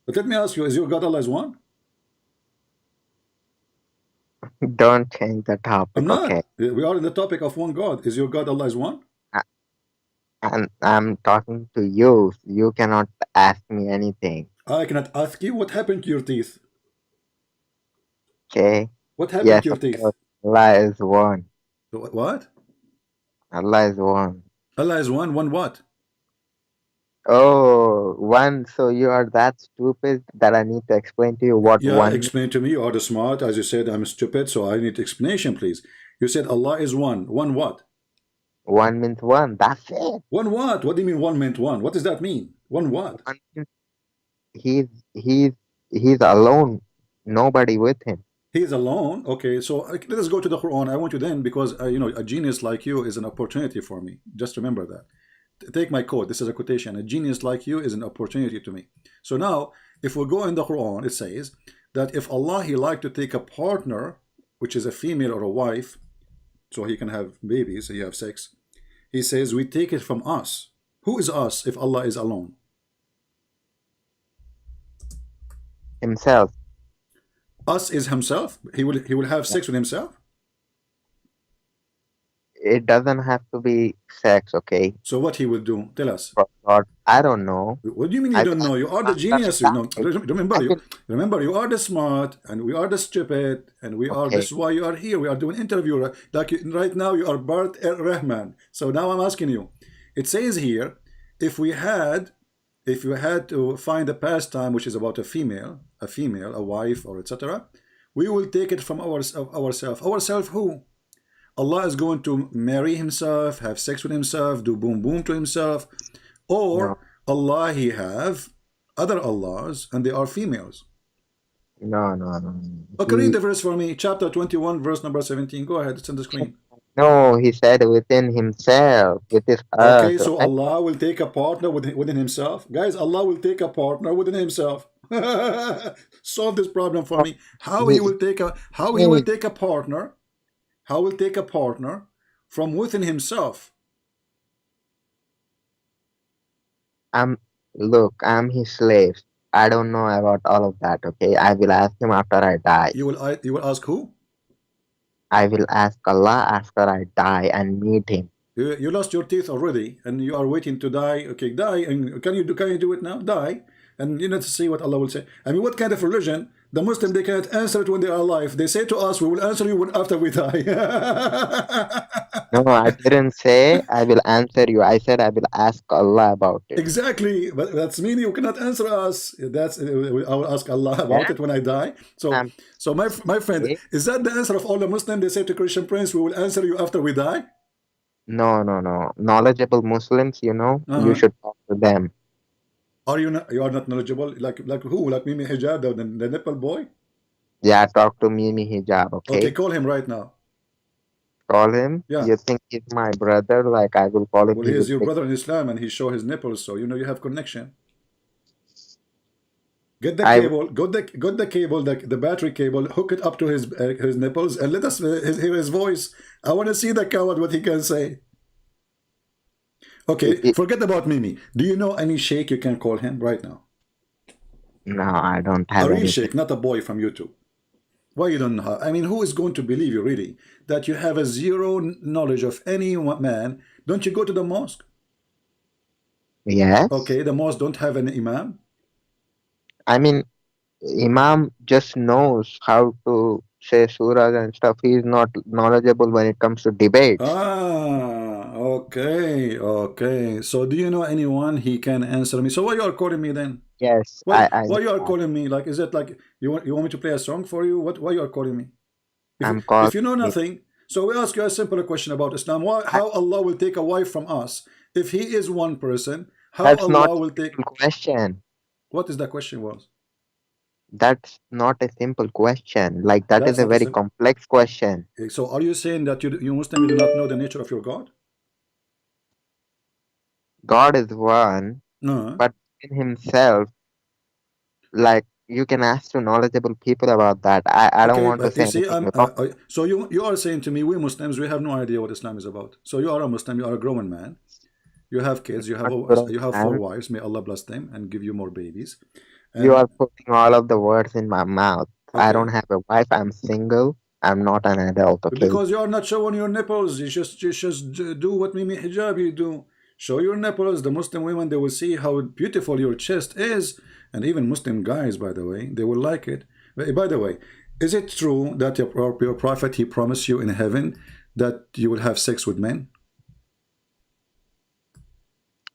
But let me ask you: is your God Allah is one? Don't change the topic. I'm not. Okay. We are in the topic of one God. Is your God Allah is one? And I'm talking to you. You cannot ask me anything. I cannot ask you what happened to your teeth. Okay. What happened Yes, to your of teeth? course. Allah is one. What? Allah is one. Allah is one. One what? Oh, one. So you are that stupid that I need to explain to you what Yeah, one. explain to me. You are the smart. As you said, I'm stupid, so I need explanation, please. You said Allah is one. One what? One means one. That's it. One what? What do you mean one meant one? What does that mean? One what? One means he's alone. Nobody with him. He is alone. Okay, so let us go to the Quran. I want you then, because you know, a genius like you is an opportunity for me. Just remember that. Take my quote. This is a quotation. A genius like you is an opportunity to me. So now, if we go in the Quran, it says that if Allah, He like to take a partner, which is a female or a wife, so He can have babies, so you have sex. He says we take it from us. Who is us if Allah is alone? Himself. Us is Himself. He will have sex with Himself. It doesn't have to be sex, okay? So what He will do? Tell us. God, I don't know. What do you mean you don't know? You are the genius. You know. Remember, you are the smart, and we are the stupid, and we are. This is why you are here. We are doing interview. Like right now, you are Bart Rahman. So now I'm asking you. It says here, if you had to find a pastime which is about a female, a wife, or etc., we will take it from ourselves. Ourselves who? Allah is going to marry Himself, have sex with Himself, do boom boom to Himself, or Allah, He have other Allahs and they are females. No. Okay, read the verse for me. Chapter 21, verse number 17. Go ahead, it's on the screen. No, He said within Himself, with His heart. Okay, so Allah will take a partner within Himself. Guys, Allah will take a partner within Himself. Solve this problem for me. How He will take a partner? How will take a partner from within Himself? I'm His slave. I don't know about all of that, okay? I will ask Him after I die. You will ask who? I will ask Allah after I die and meet Him. You lost your teeth already, and you are waiting to die. Okay, die, and can you do it now? Die, and you need to see what Allah will say. I mean, what kind of religion The Muslim, they cannot answer it when they are alive. They say to us, we will answer you after we die. No, I didn't say I will answer you. I said I will ask Allah about it. Exactly, but that's meaning you cannot answer us. That's I will ask Allah about Yeah. it when I die. So, Um, my friend, okay. is that the answer of all the Muslims? They say to Christian Prince, we will answer you after we die. No. Knowledgeable Muslims, you Uh-huh. should talk to them. Are you not? You are not knowledgeable. Like who? Like Mimi Hijab, the nipple boy. Yeah, talk to Mimi Hijab, Okay, okay? call him right now. Call him. Yeah. You think he's my brother? Like I will call him. Well, He he will is your take. brother in Islam, and he show his nipples, so you know you have connection. Get the I cable, got the cable, the battery cable, hook it up to his nipples, and let us hear his voice. I want to see the coward what he can say. Okay, It- forget about Mimi. Do you know any sheikh you can call him right now? No, I don't A have real any. sheikh, not a boy from YouTube. Why you don't know? I mean, who is going to believe you really that you have a zero knowledge of any man? Don't you go to the mosque? Yes. Okay, the mosque don't have an imam. I mean, Imam just knows how to say surahs and stuff. He's not knowledgeable when it comes to debates. Okay. So do you know anyone he can answer me? So why you are calling me then? Yes, Why I why you are know. calling me? Like, is it like you want me to play a song for you? Why you are calling me? I'm If calling you know it. nothing, so we ask you a simple question about Islam. How Allah will take a wife from us if He is one person? How That's not Allah a will take? simple question. What is the question was? That's not a simple question. Like that is That's a not a very simple. complex question. So are you saying that you Muslim do not know the nature of your God? God is one, No. but in himself, like you can ask to knowledgeable people about that. I don't Okay, want to but you say see, anything wrong. so you are saying to me, we Muslims, we have no idea what Islam is about. So you are a Muslim, you are a grown man, you have kids, you have Not grown you have 4 man. wives. May Allah bless them and give you more babies. You are And putting all of the words in my mouth. I don't okay, have a wife. I'm single. I'm not an adult, okay? because you are not showing your nipples, you just do what Mimi Hijab you do. Show your nipples. The Muslim women, they will see how beautiful your chest is, and even Muslim guys, by the way, they will like it. By the way, is it true that your prophet, he promised you in heaven that you will have sex with men?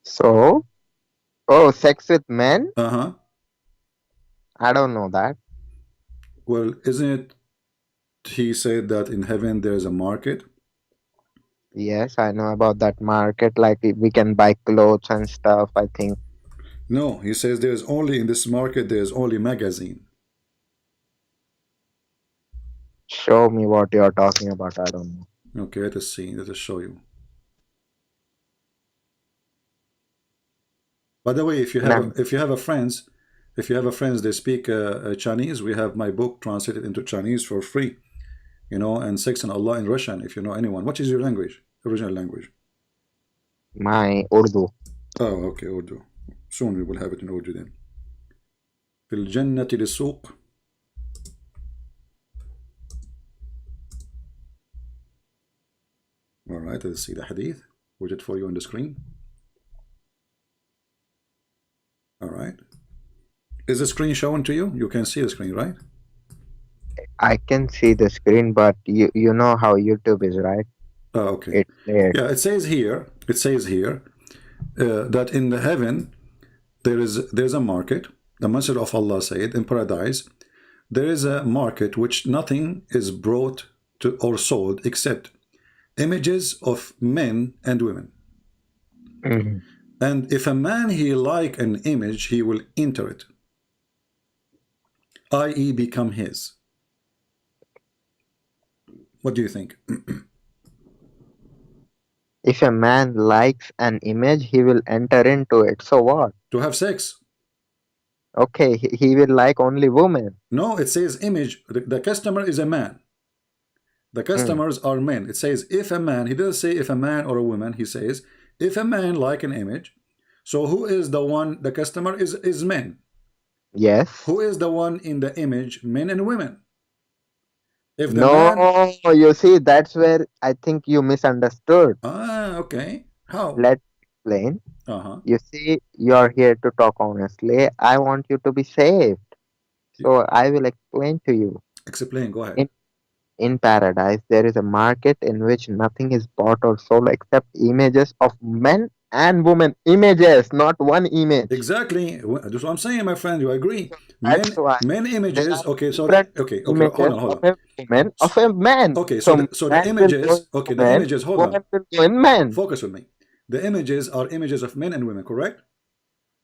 So, sex with men? Uh-huh. I don't know that. Well, isn't it he said that in heaven there's a market? Yes, I know about that market. Like we can buy clothes and stuff, I think. No, he says there's only in this market there's only magazine. Show me what you're talking about. I don't know. Okay, let us see. Let us show you. By the way, if you have No. if you have a friends they speak Chinese, we have my book translated into Chinese for free. You know, and Sex and Allah in Russian. If you know anyone, what is your language? Original language? My Urdu. Oh, okay, Urdu. Soon we will have it in Urdu then. في الجنة للسوق. All right, let's see the hadith. Put it for you on the screen. All right. Is the screen shown to you? You can see the screen, right? I can see the screen, but you know how YouTube is, right? Oh, okay. It's there. Yeah, it says here that in the heaven there's a market. The Messenger of Allah said in paradise there is a market which nothing is brought to or sold except images of men and women. Mhm. And if a man he like an image, he will enter it, i.e. become his. What do you think? If a man likes an image, he will enter into it. So what? To have sex? Okay, he will like only women. No, it says image. The customer is a man. The customers are men. It says if a man, he doesn't say if a man or a woman, he says if a man like an image. So who is the one, the customer is men. Yes. Who is the one in the image? Men and women. If the No, man, you see, that's where I think you misunderstood. okay. How? Let's explain. Uh-huh. You see, you're here to talk honestly. I want you to be saved. So I will explain to you. Explain. Go ahead. In paradise, there is a market in which nothing is bought or sold except images of men and women. Images, not one image. Exactly. That's what I'm saying, my friend. You agree? That's why Men there images. are Okay. So different okay. images Hold of on. a woman, of a man. Okay. So So the man will go images. in Okay. The woman, images. Hold on. woman will go in man. Focus on me. The images are images of men and women. Correct?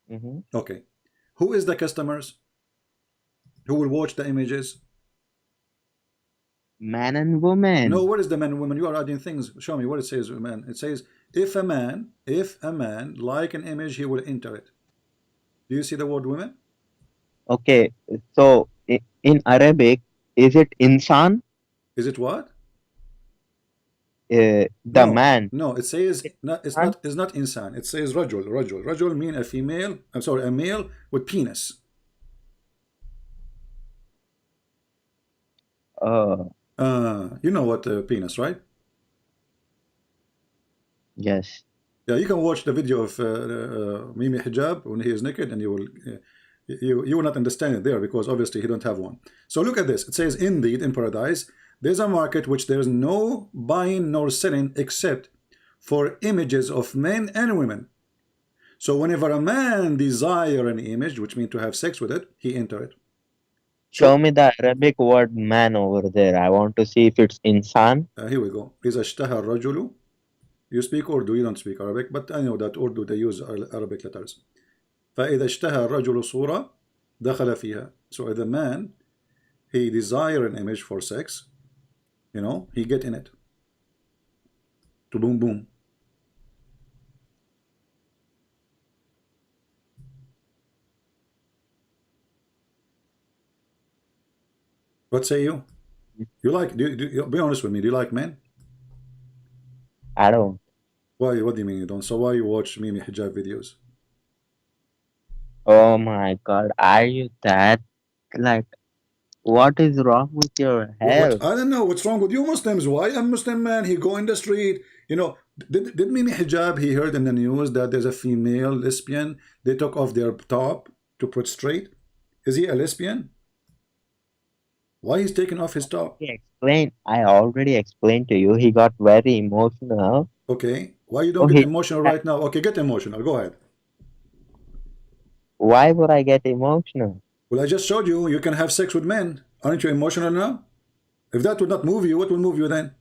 Hmm. Okay. Who is the customers? Who will watch the images? Man and woman. No, what is the man and woman? You are adding things. Show me what it says, man. It says, if a man like an image, he will enter it. Do you see the word women? Okay, so in Arabic, is it insan? Is it what? The No, man. no. It says not. It's not insan. It says rajul. Rajul mean a female. I'm sorry, a male with penis. You know what penis, right? Yes. Yeah, you can watch the video of Mimi Hijab when he is naked, and you will not understand it there because obviously he don't have one. So look at this. It says, indeed, in paradise, there's a market which there is no buying nor selling except for images of men and women. So whenever a man desire an image, which means to have sex with it, he enter it. Show me the Arabic word man over there. I want to see if it's insan. Here we go. إذا اشتهى الرجل. You speak Urdu, you don't speak Arabic, but I know that Urdu they use Arabic letters. فإذا اشتهى الرجل صورة دخل فيها. So the man, he desire an image for sex, you know, he get in it. To boom boom. What say you? You like? Be honest with me. Do you like men? I don't. Why? What do you mean you don't? So why you watch Mimi Hijab videos? Oh my God, are you that like? What is wrong with your health? I don't know what's wrong with you Muslims. Why a Muslim man, he go in the street, you know, did Mimi Hijab, he heard in the news that there's a female lesbian, they took off their top to put straight. Is he a lesbian? Why he's taking off his top? I already explained to you. He got very emotional. Okay, why you don't get emotional right now? Okay, get emotional, go ahead. Why would I get emotional? Well, I just showed you, you can have sex with men. Aren't you emotional now? If that would not move you, what will move you then?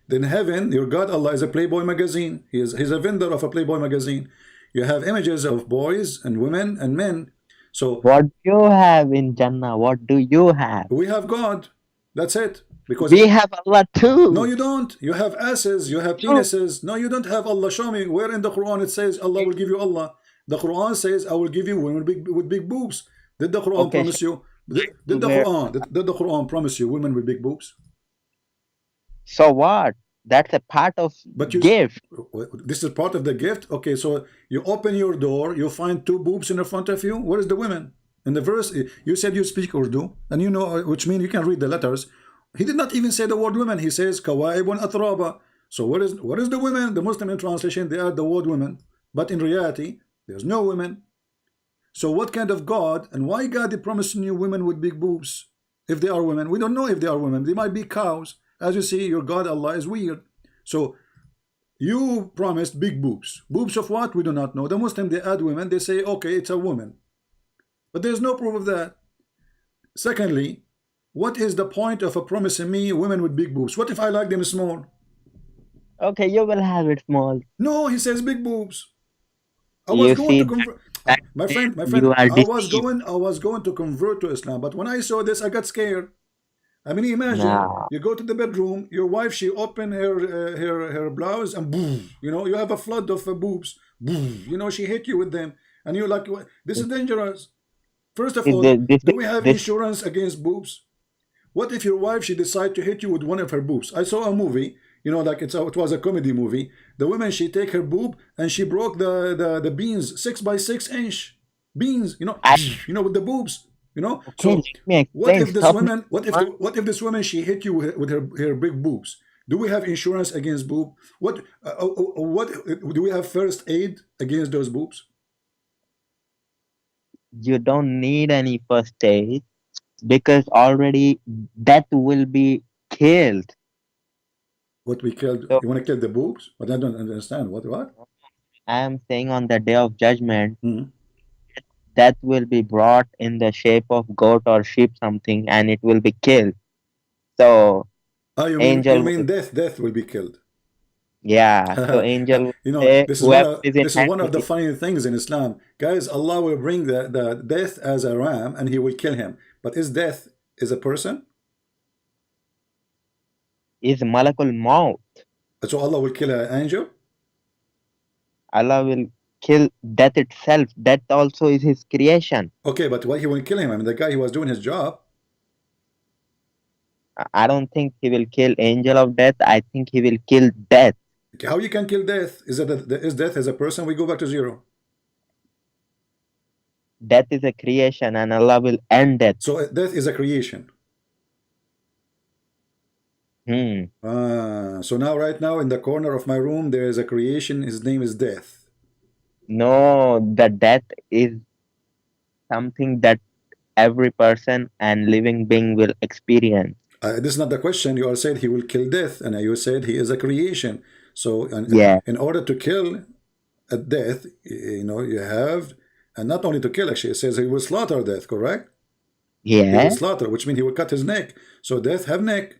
Then heaven, your God Allah is a Playboy magazine. He's a vendor of a Playboy magazine. You have images of boys and women and men. So what do you have in Jannah? What do you have? We have God. That's it. Because we have Allah too. No, you don't. You have asses. You have penises. No, you don't have Allah. Show me where in the Quran it says Allah will give you Allah. The Quran says I will give you women with big boobs. Did the Quran promise you? Did the Quran promise you women with big boobs? So what? That's a part of gift. This is part of the gift. Okay, so you open your door, you find two boobs in the front of you. Where is the women? In the verse, you said you speak Urdu, and you know, which means you can read the letters. He did not even say the word women. He says kawaibun atraba. So what is the women? The Muslim translation, they add the word women, but in reality, there's no women. So what kind of God, and why God is promising you women with big boobs? If they are women, we don't know if they are women. They might be cows. As you see, your God Allah is weird. So you promised big boobs. Boobs of what? We do not know. The Muslim, they add women. They say, okay, it's a woman. But there's no proof of that. Secondly, what is the point of promising me women with big boobs? What if I like them small? Okay, you will have it small. No, he says big boobs. I was going to convert. My friend, I was going to convert to Islam, but when I saw this, I got scared. I mean, imagine you go to the bedroom, your wife, she open her blouse, and boom, you know, you have a flood of boobs, boom, you know, she hit you with them, and you're like, this is dangerous. First of all, do we have insurance against boobs? What if your wife, she decide to hit you with one of her boobs? I saw a movie, you know, like it was a comedy movie. The woman, she take her boob and she broke the beans, 6x6 beans, you know, with the boobs. You know, okay, so what if this woman she hit you with her big boobs? Do we have insurance against boob? What do we have first aid against those boobs? You don't need any first aid. because already death will be killed. What we killed? So You want to kill the boobs? But I don't understand. What? I am saying on the day of judgment, Hmm. death will be brought in the shape of goat or sheep something, and it will be killed. So Oh, you angel mean will, death will be killed? yeah. So angel will You know, say, whoever is in this is one of the agony, funny things in Islam, guys. Allah will bring the death as a ram, and He will kill him. But is death is a person? is Malakul Maut. So Allah will kill an angel? Allah will kill death itself. Death also is His creation. Okay, but why He will kill him? I mean, the guy he was doing his job. I don't think He will kill angel of death. I think He will kill death. Okay, how you can kill death? Is death as a person? We go back to zero. Death is a creation, and Allah will end death. So death is a creation. So now, right now, in the corner of my room, there is a creation. His name is Death. No, the death is something that every person and living being will experience. This is not the question. You are said he will kill death, and you said he is a creation. So, Yeah. in order to kill a death, you know, you have, and not only to kill, actually, it says he will slaughter death, correct? He will Yeah. slaughter, which means he will cut his neck. So death have neck.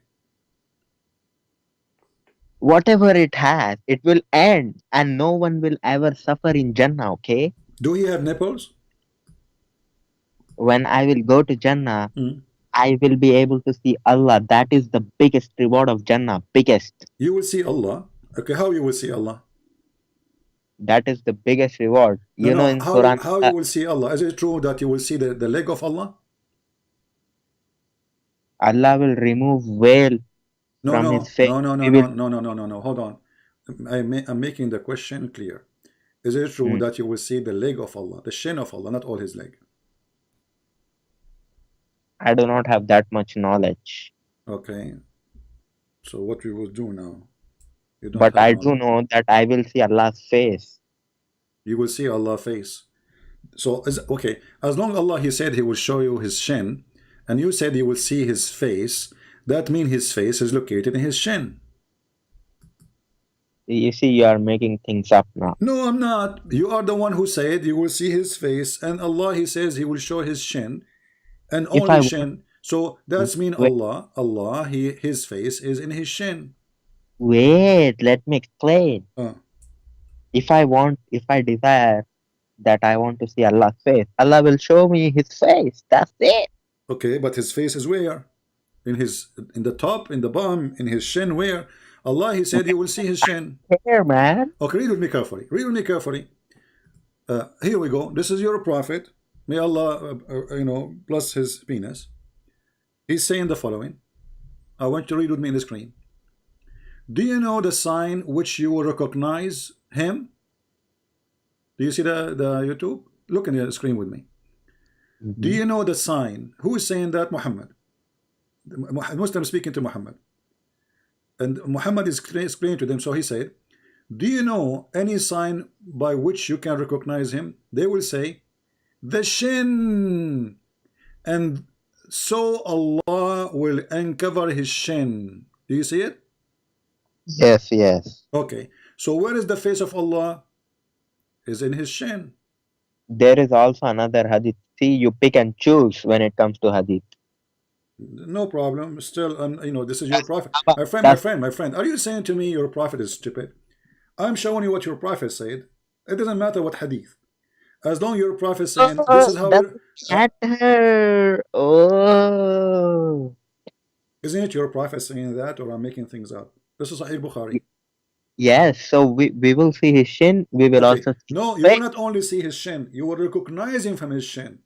Whatever it has, it will end, and no one will ever suffer in Jannah, okay? Do he have nipples? When I will go to Jannah, Hmm. I will be able to see Allah. That is the biggest reward of Jannah. Biggest. You will see Allah. Okay, how you will see Allah? That is the biggest reward. No, You know, no. in Quran, How you will see Allah? Is it true that you will see the leg of Allah? Allah will remove veil No, from no, His face. no, no, no, He no, will, no, no, no, no, no. Hold on. I'm making the question clear. Is it true Hmm. that you will see the leg of Allah, the shin of Allah, not all His leg? I do not have that much knowledge, Okay. So what we will do now? You don't but have I do knowledge. know that I will see Allah's face. You will see Allah face. So okay. As long as Allah He said He will show you His shin, and you said you will see His face, that means His face is located in His shin. You see, you are making things up now. No, I'm not. You are the one who said you will see His face, and Allah He says He will show His shin, and If only I shin. So that's mean wait, Allah, His face is in His shin. wait, let me explain. Uh, If I desire that I want to see Allah's face, Allah will show me His face. That's it. okay, but His face is where? In the top, in the bottom, in His shin. Where? Allah He said you will see His shin. Here, man. Okay, read with me carefully. Read with me carefully. Here we go. This is your prophet. May Allah, bless his penis. He's saying the following. I want you to read with me on the screen. Do you know the sign which you will recognize him? Do you see the YouTube? Look in the screen with me. Do you know the sign? Who is saying that? Muhammad. The Muslim speaking to Muhammad. And Muhammad is explaining to them. So he said, do you know any sign by which you can recognize him? They will say, the shin. And so Allah will uncover his shin. Do you see it? Yes, yes. Okay. So where is the face of Allah? Is in his shin. There is also another hadith. See, you pick and choose when it comes to hadith. No problem. Still, this is your prophet. My friend. Are you saying to me your prophet is stupid? I'm showing you what your prophet said. It doesn't matter what hadith. As long as your prophet saying this is how Matter. Oh. Isn't it your prophet saying that, or I'm making things up? This is Sahih Bukhari. Yes, so we will see his shin. We will also see no, you will not only see his shin, you will recognize him from his shin.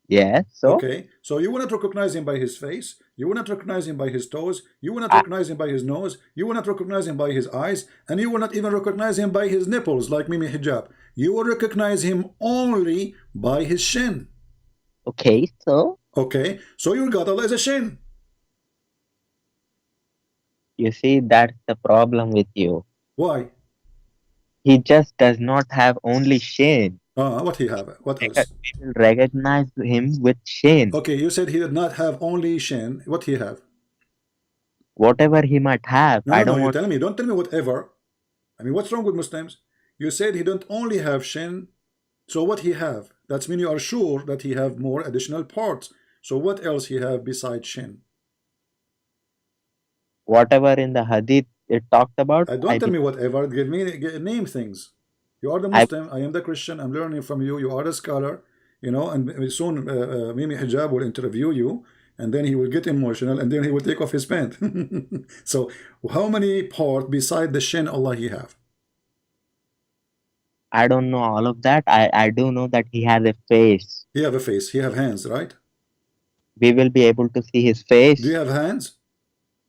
Yes, so okay, so you will not recognize him by his face, you will not recognize him by his toes, you will not recognize him by his nose, you will not recognize him by his eyes, and you will not even recognize him by his nipples like Mimi Hijab. You will recognize him only by his shin. Okay, so your God Allah is a shin. You see, that's the problem with you. Why? He just does not have only shin. What he have? What else? We will recognize him with shin. Okay, you said he did not have only shin. What he have? Whatever he might have. No, I no, don't no. You want. tell me. Don't tell me whatever. I mean, what's wrong with Muslims? You said he don't only have shin. So what he have? That's mean you are sure that he have more additional parts. So what else he have besides shin? Whatever in the hadith it talked about. Don't tell me whatever. Name things. You are the Muslim. I am the Christian. I'm learning from you. You are a scholar. You know, and soon Mimi Hijab will interview you, and then he will get emotional, and then he will take off his pant. So, how many parts beside the shin Allah he have? I don't know all of that. I do know that he has a face. He have a face. He have hands, right? We will be able to see his face. Do you have hands?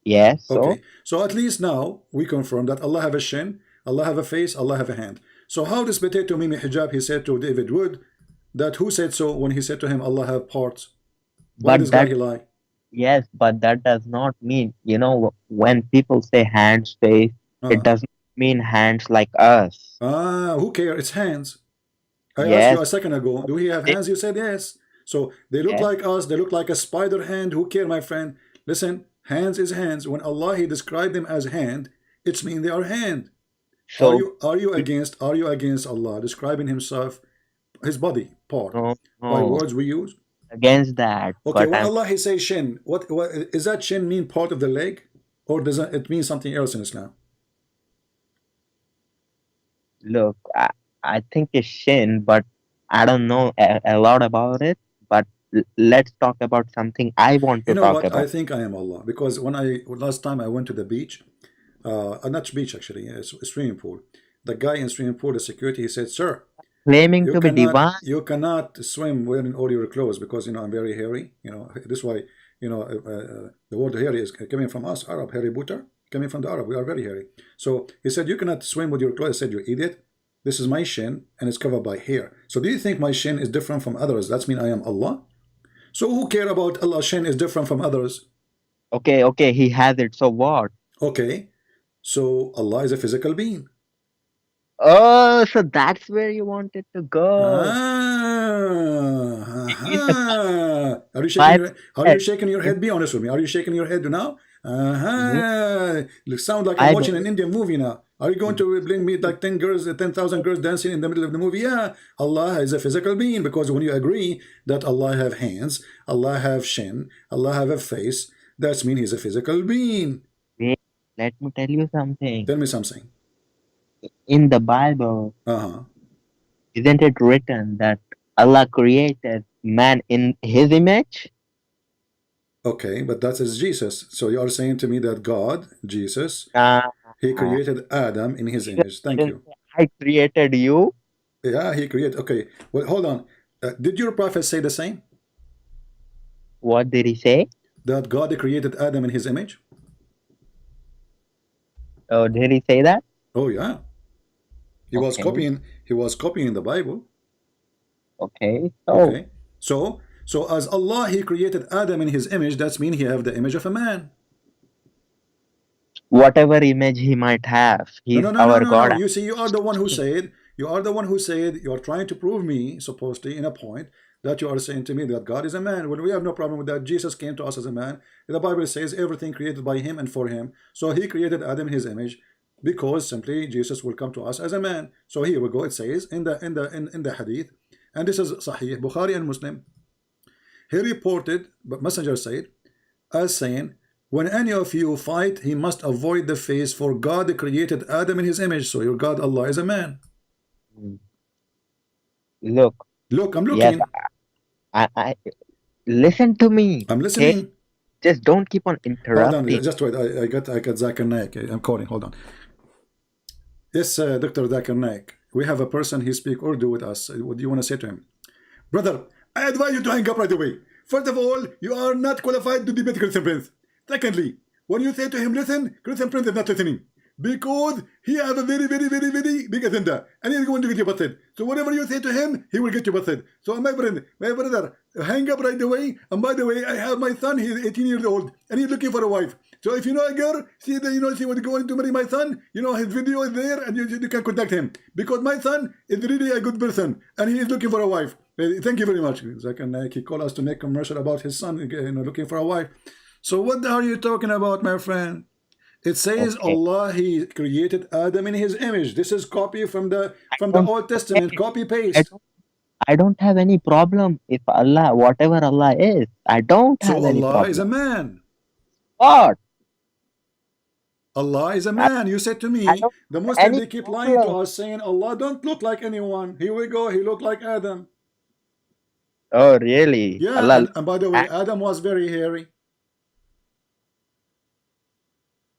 Yes. Okay. So at least now we confirm that Allah have a shin, Allah have a face, Allah have a hand. So how this potato Mimi Hijab he said to David Wood that who said so when he said to him Allah have parts? Why this guy he lie? Yes, but that does not mean, you know, when people say hands, face, it doesn't mean hands like us. Who cares? It's hands. I Yes. asked you a second ago, do he have hands? You said yes. So they look like us, they look like a spider hand. Who care, my friend? Listen, hands is hands. When Allah he described them as hand, it's mean they are hand. So are you against Allah describing himself, his body part no, by words we use? against that. Okay, but when Allah he say shin, what is that shin mean part of the leg, or does it mean something else in Islam? Look, I think it's shin, but I don't know a lot about it. But let's talk about something I want to You know talk what? about. I think I am Allah because last time I went to the beach, not beach actually, a swimming pool. The guy in swimming pool, the security, he said, "Sir, Claiming to be divine. you cannot swim wearing all your clothes because you know I'm very hairy. You know this is why you know the word hairy is coming from us Arab, hairy butter, coming from the Arab. We are very hairy. So he said you cannot swim with your clothes. I said you idiot. This is my shin and it's covered by hair. So do you think my shin is different from others? That's mean I am Allah. So who care about Allah's shin is different from others? Okay, he has it. So what? Okay, so Allah is a physical being. Oh, so that's where you wanted to go. Are you shaking your head? Be honest with me. Are you shaking your head now? It sounds like I'm watching an Indian movie now. Are you going to bring me like 10,000 girls dancing in the middle of the movie? Yeah, Allah is a physical being because when you agree that Allah have hands, Allah have shin, Allah have a face, that means He's a physical being. Wait, let me tell you something. Tell me something. In the Bible, isn't it written that Allah created man in His image? Okay, but that is Jesus. So you are saying to me that God, Jesus, He created Adam in His image. Thank you. I created you. Yeah, He created. Okay, well, hold on. Did your prophet say the same? What did he say? That God created Adam in His image? Oh, did he say that? Oh yeah. He was copying. He was copying the Bible. Okay. Okay. So as Allah He created Adam in His image, that's mean He have the image of a man. Whatever image he might have, he's our God. No. You see, you are the one who said. You are the one who said. You are trying to prove me, supposedly, in a point that you are saying to me that God is a man. Well, we have no problem with that. Jesus came to us as a man. The Bible says everything created by Him and for Him. So He created Adam in His image, because simply Jesus will come to us as a man. So here we go. It says in the hadith, and this is Sahih Bukhari and Muslim. He reported, but Messenger said, as saying, when any of you fight, he must avoid the face, for God created Adam in His image. So your God Allah is a man. Look, I'm looking. Yes, I listen to me. I'm listening. Okay? Just don't keep on interrupting. Hold on, just wait. I got Zakir Naik. I'm calling. Hold on. Yes, Dr. Zakir Naik. We have a person. He speak Urdu with us. What do you want to say to him, brother? I advise you to hang up right away. First of all, you are not qualified to debate Christian Prince. Secondly, when you say to him, listen, Christian Prince is not listening. because he has a very big agenda, and he's going to get you busted. So whatever you say to him, he will get you busted. So my brother, hang up right away. And by the way, I have my son. He's 18 years old, and he's looking for a wife. So if you know a girl, see what's going to marry my son, his video is there, and you can contact him, because my son is really a good person, and he is looking for a wife. Thank you very much. Zakir Naik, he called us to make commercial about his son, looking for a wife. So what are you talking about, my friend? It says Allah, He created Adam in His image. This is copy from the Old Testament, copy paste. I don't have any problem if Allah, whatever Allah is, I don't have any problem. So Allah is a man. What? Allah is a man. You said to me, the Muslims, they keep lying to us, saying Allah don't look like anyone. Here we go. He looked like Adam. Oh, really? Yeah, Allah, and by the way, Adam was very hairy.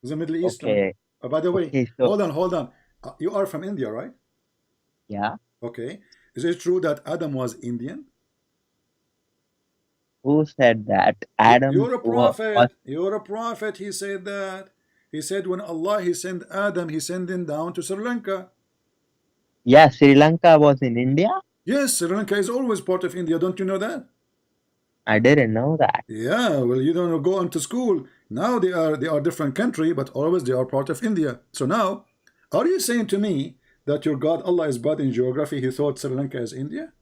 He's a Middle Eastern. Okay. By the way, Okay, so- hold on. You are from India, right? Yeah. Okay. Is it true that Adam was Indian? Who said that? Adam. You're a prophet. was- You're a prophet. He said that. He said when Allah, He sent Adam, He sent him down to Sri Lanka. Yeah, Sri Lanka was in India? Yes, Sri Lanka is always part of India. Don't you know that? I didn't know that. Yeah, well, you don't go into school. Now they are different country, but always they are part of India. So now, are you saying to me that your God Allah is bad in geography? He thought Sri Lanka is India?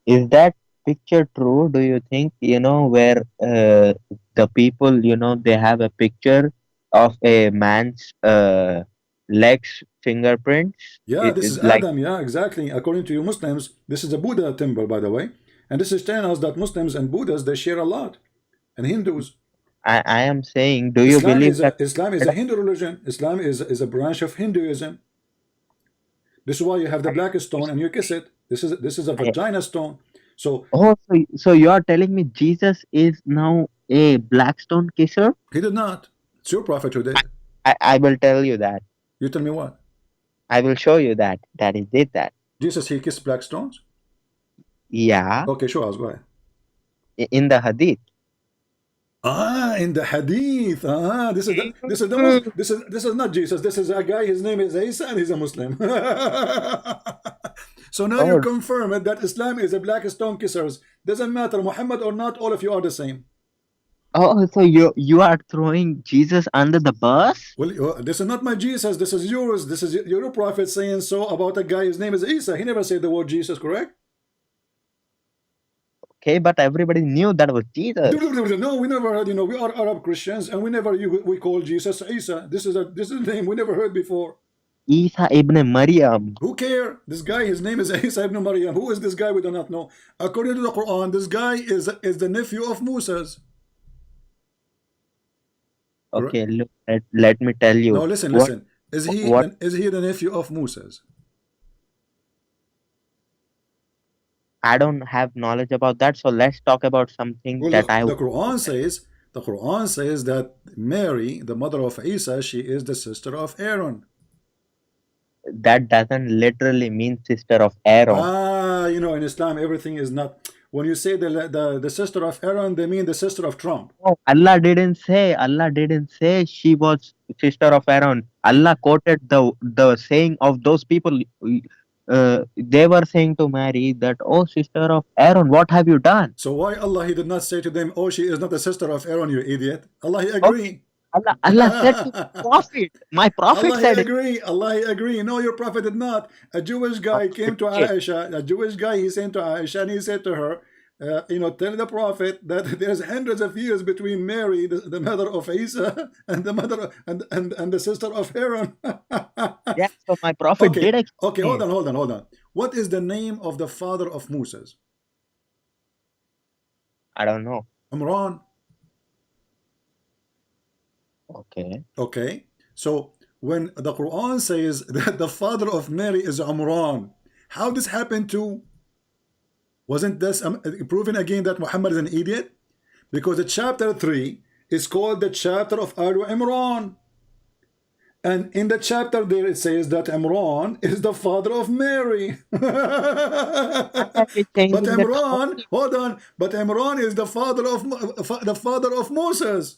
Is that picture true? Do you think, where the people, they have a picture of a man's legs fingerprints? Yeah, this is like, Adam. Yeah, exactly. According to you Muslims, this is a Buddha temple, by the way. And this is telling us that Muslims and Buddhas, they share a lot. And Hindus. I am saying, do you Islam believe is that Islam is a Hindu religion. Islam is a branch of Hinduism. This is why you have the black stone and you kiss it. This is a vagina stone. So so you are telling me Jesus is now a black stone kisser? he did not. It's your prophet who did. I will tell you that. You tell me what? I will show you that he did that. Jesus, he kissed black stones? Yeah, Okay, show us why. in the hadith. In the hadith. This is not Jesus. This is a guy. His name is Isa, and he's a Muslim. So now you confirm it that Islam is a black stone kissers. Doesn't matter Muhammad or not. All of you are the same. Oh, so you are throwing Jesus under the bus? Well, this is not my Jesus. This is yours. This is your prophet saying so about a guy. His name is Isa. He never said the word Jesus, correct? Okay, but everybody knew that was Jesus. No, we never heard. We are Arab Christians, and we call Jesus Isa. This is a name we never heard before. Isa ibn Maryam. Who care? This guy, his name is Isa ibn Maryam. Who is this guy? We do not know. According to the Quran, this guy is the nephew of Moses. Okay, look, let me tell you. No, listen. Is he the nephew of Moses? I don't have knowledge about that, so let's talk about something Well, that the Quran says that Mary, the mother of Isa, she is the sister of Aaron. that doesn't literally mean sister of Aaron. In Islam, everything is not. When you say the sister of Aaron, they mean the sister of Trump. No, Allah didn't say she was sister of Aaron. Allah quoted the saying of those people. They were saying to Mary that, oh, sister of Aaron, what have you done? So why Allah, He did not say to them, oh, she is not the sister of Aaron, you idiot? Allah, He agree. Allah said to the prophet, my prophet Allah, said He it. agree. Allah, He agree. No, your prophet did not. A Jewish guy came to Aisha. A Jewish guy, he sent to Aisha, and he said to her, tell the prophet that there's hundreds of years between Mary, the mother of Isa, and the mother and the sister of Aaron. Yes, so my prophet did explain. Okay, hold on. What is the name of the father of Moses? I don't know. Imran. Okay. So when the Quran says that the father of Mary is Imran, how this happened to? Wasn't this proving again that Muhammad is an idiot? Because the chapter 3 is called the chapter of Alu Imran. And in the chapter there it says that Imran is the father of Mary. But Imran, hold on, but Imran is the father of Moses.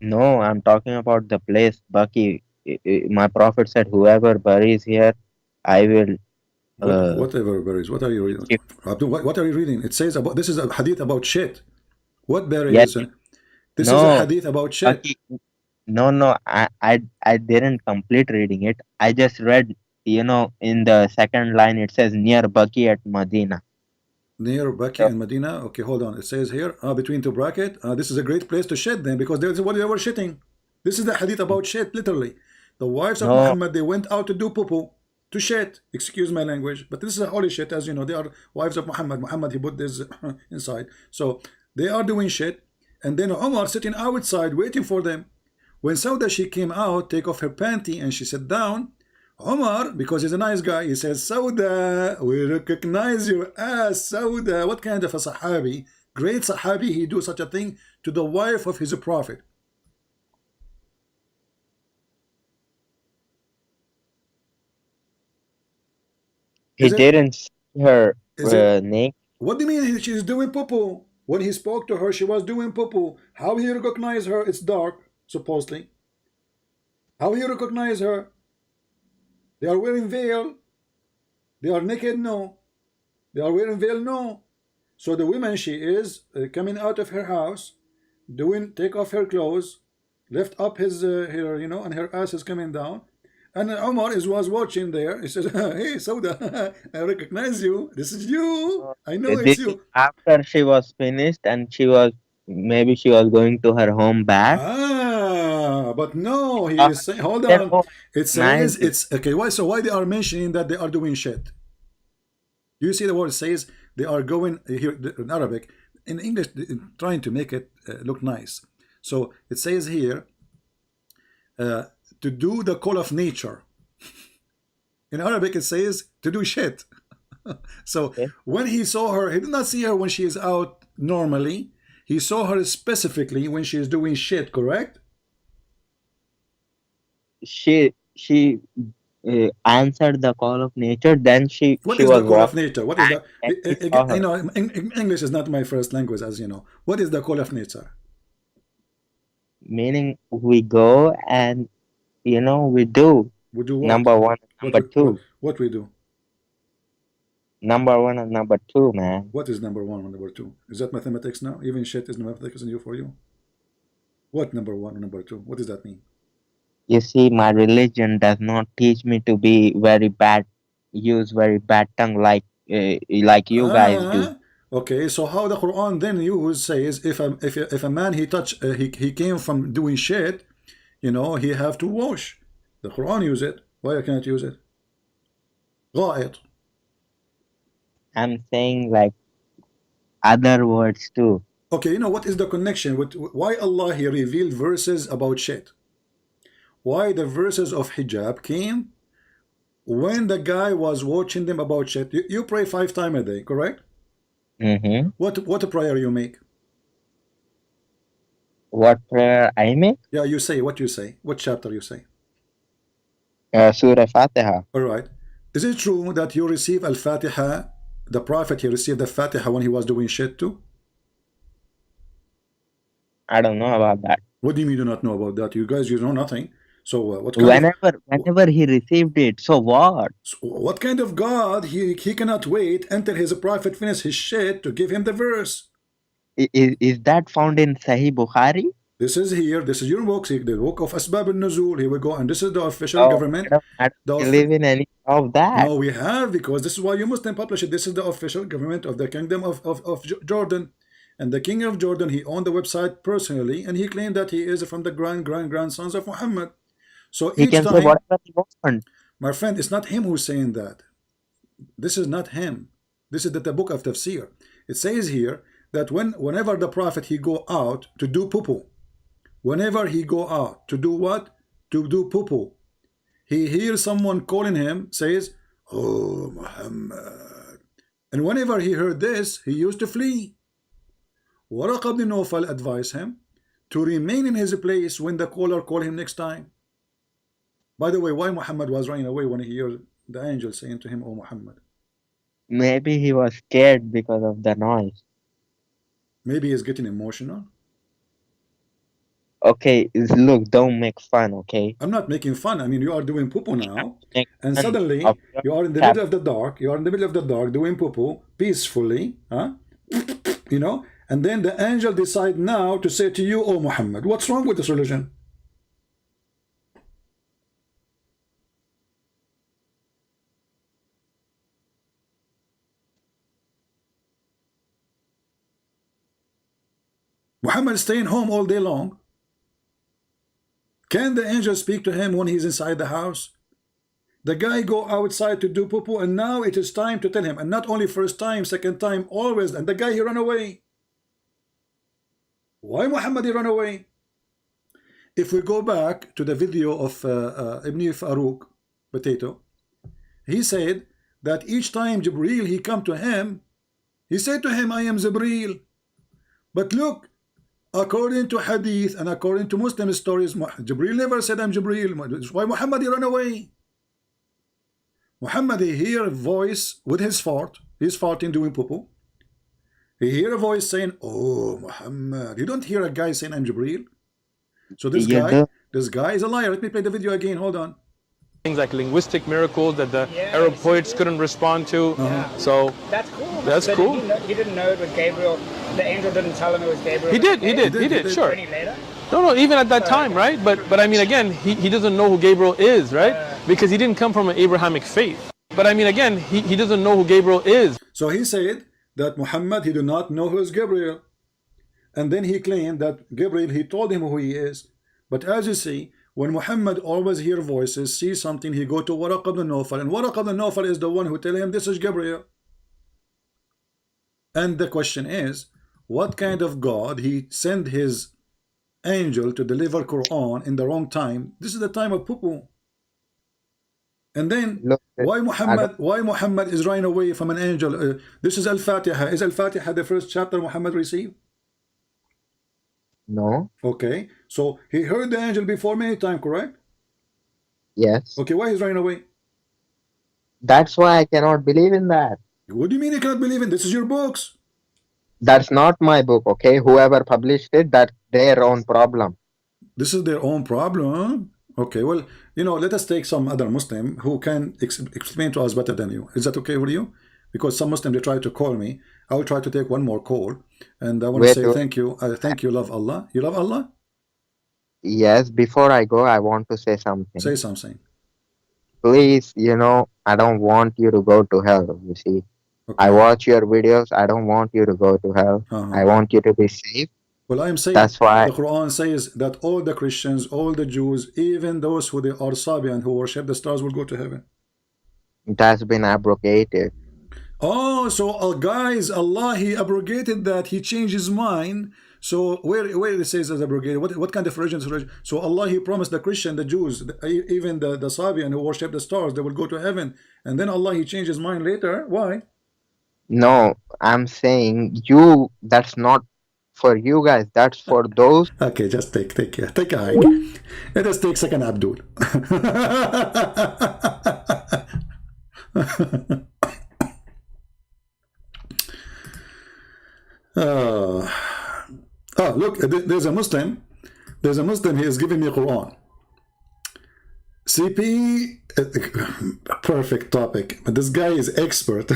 No, I'm talking about the place, Bucky. My prophet said, "Whoever buries here, I will." Whatever berries. What are you reading? If- Abdul, what are you reading? It says about this is a hadith about shit. What Yes. berries? This is a No, hadith about shit. Bucky. No. I didn't complete reading it. I just read. In the second line, it says near Bucky at Medina. Near Baki So, and Medina. Okay, hold on. It says here, between two bracket. This is a great place to shit then, because there's what they were shitting. This is the hadith about shit, literally. The wives of no, Muhammad, they went out to do poo-poo, to shit. Excuse my language, but this is a holy shit, as you know. They are wives of Muhammad. Muhammad, he put this inside. So they are doing shit, and then Umar sitting outside waiting for them. When Sauda, she came out, take off her panty, and she sat down. Omar, because he's a nice guy, he says, Sauda, we recognize your ass, Sauda. What kind of a Sahabi? Great Sahabi, he do such a thing to the wife of his prophet. he Is it? didn't see her Is it? naked. What do you mean she's doing poo-poo? When he spoke to her, she was doing poo-poo. How he recognized her? It's dark, supposedly. How he recognized her? They are wearing veil. They are naked? No. They are wearing veil? No. So the woman, she is coming out of her house, take off her clothes, lift up his her, and her ass is coming down. And Omar was watching there. He says, hey, Sauda, I recognize you. This is you. I know it's This is you. after she was finished and maybe she was going to her home back. But no, he Uh, is saying, hold then on. who It says, recognized it? it's, okay, why? So why they are mentioning that they are doing shit? You see the word says they are going here in Arabic, in English, trying to make it look nice. So it says here to do the call of nature. In Arabic, it says to do shit. So Okay. when he saw her, he did not see her when she is out normally. He saw her specifically when she is doing shit. Correct? She answered the call of nature. Then she What she is the was call of walking nature? What is back the and he saw her. English is not my first language, as you know. What is the call of nature? Meaning we go and we do We do what? number one and What number we two. what we do? Number one and number two, man. What is number one and number two? Is that mathematics now? Even shit is mathematics in you for you? What number one and number two? What does that mean? You see, my religion does not teach me to be use very bad tongue like you guys do. Okay. So how the Quran then use says if a man he came from doing shit, he have to wash. The Quran use it. Why I can't use it? غائط. I'm saying like other words too. Okay, what is the connection with why Allah he revealed verses about shit? Why the verses of hijab came when the guy was watching them about shit? You pray 5 times a day, correct? Mm-hmm. What prayer you make? What prayer I make? Yeah, you say what you say. What chapter you say? Surah Fatiha. All right. Is it true that you receive Al-Fatiha? The Prophet he received the Fatiha when he was doing shit too? I don't know about that. What do you mean you do not know about that? You guys, you know nothing. So what kind Whenever he received it, so what? what kind of God he cannot wait until his prophet finish his shit to give him the verse? Is that found in Sahih Bukhari? This is here. This is your book. The book of Asbab al-Nuzul. Here we go, and this is the official Oh, government. I don't believe in any of that. No, we have, because this is why you Muslim publish it. This is the official government of the kingdom of Jordan. And the king of Jordan, he owned the website personally, and he claimed that he is from the grandsons of Muhammad. So He each can say time, whatever he wants. my friend, it's not him who's saying that. This is not him. This is the book of Tafsir. It says here that whenever the prophet he go out to do poo-poo, whenever he go out to do what? To do poo-poo, he hears someone calling him, says, "Oh, Muhammad." And whenever he heard this, he used to flee. Waraq ibn Nawfal advised him to remain in his place when the caller called him next time. By the way, why Muhammad was running away when he heard the angel saying to him, "Oh, Muhammad"? Maybe he was scared because of the noise. Maybe he's getting emotional. Okay, look, don't make fun, okay? I'm not making fun. I mean, you are doing poo-poo now, Make and fun suddenly of your you are in the cap. middle of the dark. You are in the middle of the dark doing poo-poo peacefully, huh? You know, and then the angel decide now to say to you, "Oh Muhammad, what's wrong with this religion?" Muhammad is staying home all day long. Can the angel speak to him when he's inside the house? The guy go outside to do poo-poo, and now it is time to tell him. And not only first time, second time, always. And the guy, he run away. Why Muhammad he run away? If we go back to the video of Ibn Farouk, Potato, he said that each time Jibreel he come to him, he said to him, I am Jibreel. But look, according to hadith and according to Muslim stories, Jibreel never said I'm Jibreel. Why Muhammad he run away? Muhammad he hear a voice with his fart. He's farting doing poo-poo. He hear a voice saying, oh Muhammad. You don't hear a guy saying I'm Jibreel. So this guy is a liar. Let me play the video again. Hold on. Things like linguistic miracles that the Arab poets couldn't respond to. So That's cool. That's So cool. He didn't know it was Gabriel. The angel didn't tell him it was Gabriel. He did, sure. Any later? No, even at that time, right? But I mean, again, he doesn't know who Gabriel is, right? Because he didn't come from an Abrahamic faith. But I mean, again, he doesn't know who Gabriel is. So he said that Muhammad, he do not know who is Gabriel. And then he claimed that Gabriel, he told him who he is. But as you see, when Muhammad always hear voices, see something, he go to Waraq ibn Nawfal. And Waraq ibn Nawfal is the one who tell him this is Gabriel. And the question is, what kind of God he sent his angel to deliver Quran in the wrong time? This is the time of poo-poo. And then Look, why Muhammad is running away from an angel? This is Al-Fatiha. Is Al-Fatiha the first chapter Muhammad received? No. Okay, so he heard the angel before many times, correct? Yes. Okay, why he's running away? That's why I cannot believe in that. What do you mean you cannot believe in? This is your books. That's not my book, okay? Whoever published it, that's their own problem. This is their own problem. Okay, well, you know, let us take some other Muslim who can explain to us better than you. Is that okay with you? Because some Muslim, they try to call me. I will try to take one more call. And I want to say thank you. Thank you, love Allah. You love Allah? Yes, before I go, I want to say something. Say something. Please, you know, I don't want you to go to hell, you see. Okay. I watch your videos. I don't want you to go to hell. I want you to be safe. Well, I am saying that's why the Quran says that all the Christians, all the Jews, even those who they are Sabian who worship the stars will go to heaven. That's been abrogated. Oh, so guys, Allah, he abrogated that. He changed his mind. So where it says as abrogated, what kind of religion is religion? So Allah, he promised the Christian, the Jews, even the Sabian who worship the stars, they will go to heaven. And then Allah, he changed his mind later. Why? No, I'm saying you, that's not for you guys, that's for those. Okay, just take a hike. Let us take second Abdul. Look, there's a Muslim. There's a Muslim. He is giving me Quran. CP, perfect topic. But this guy is expert.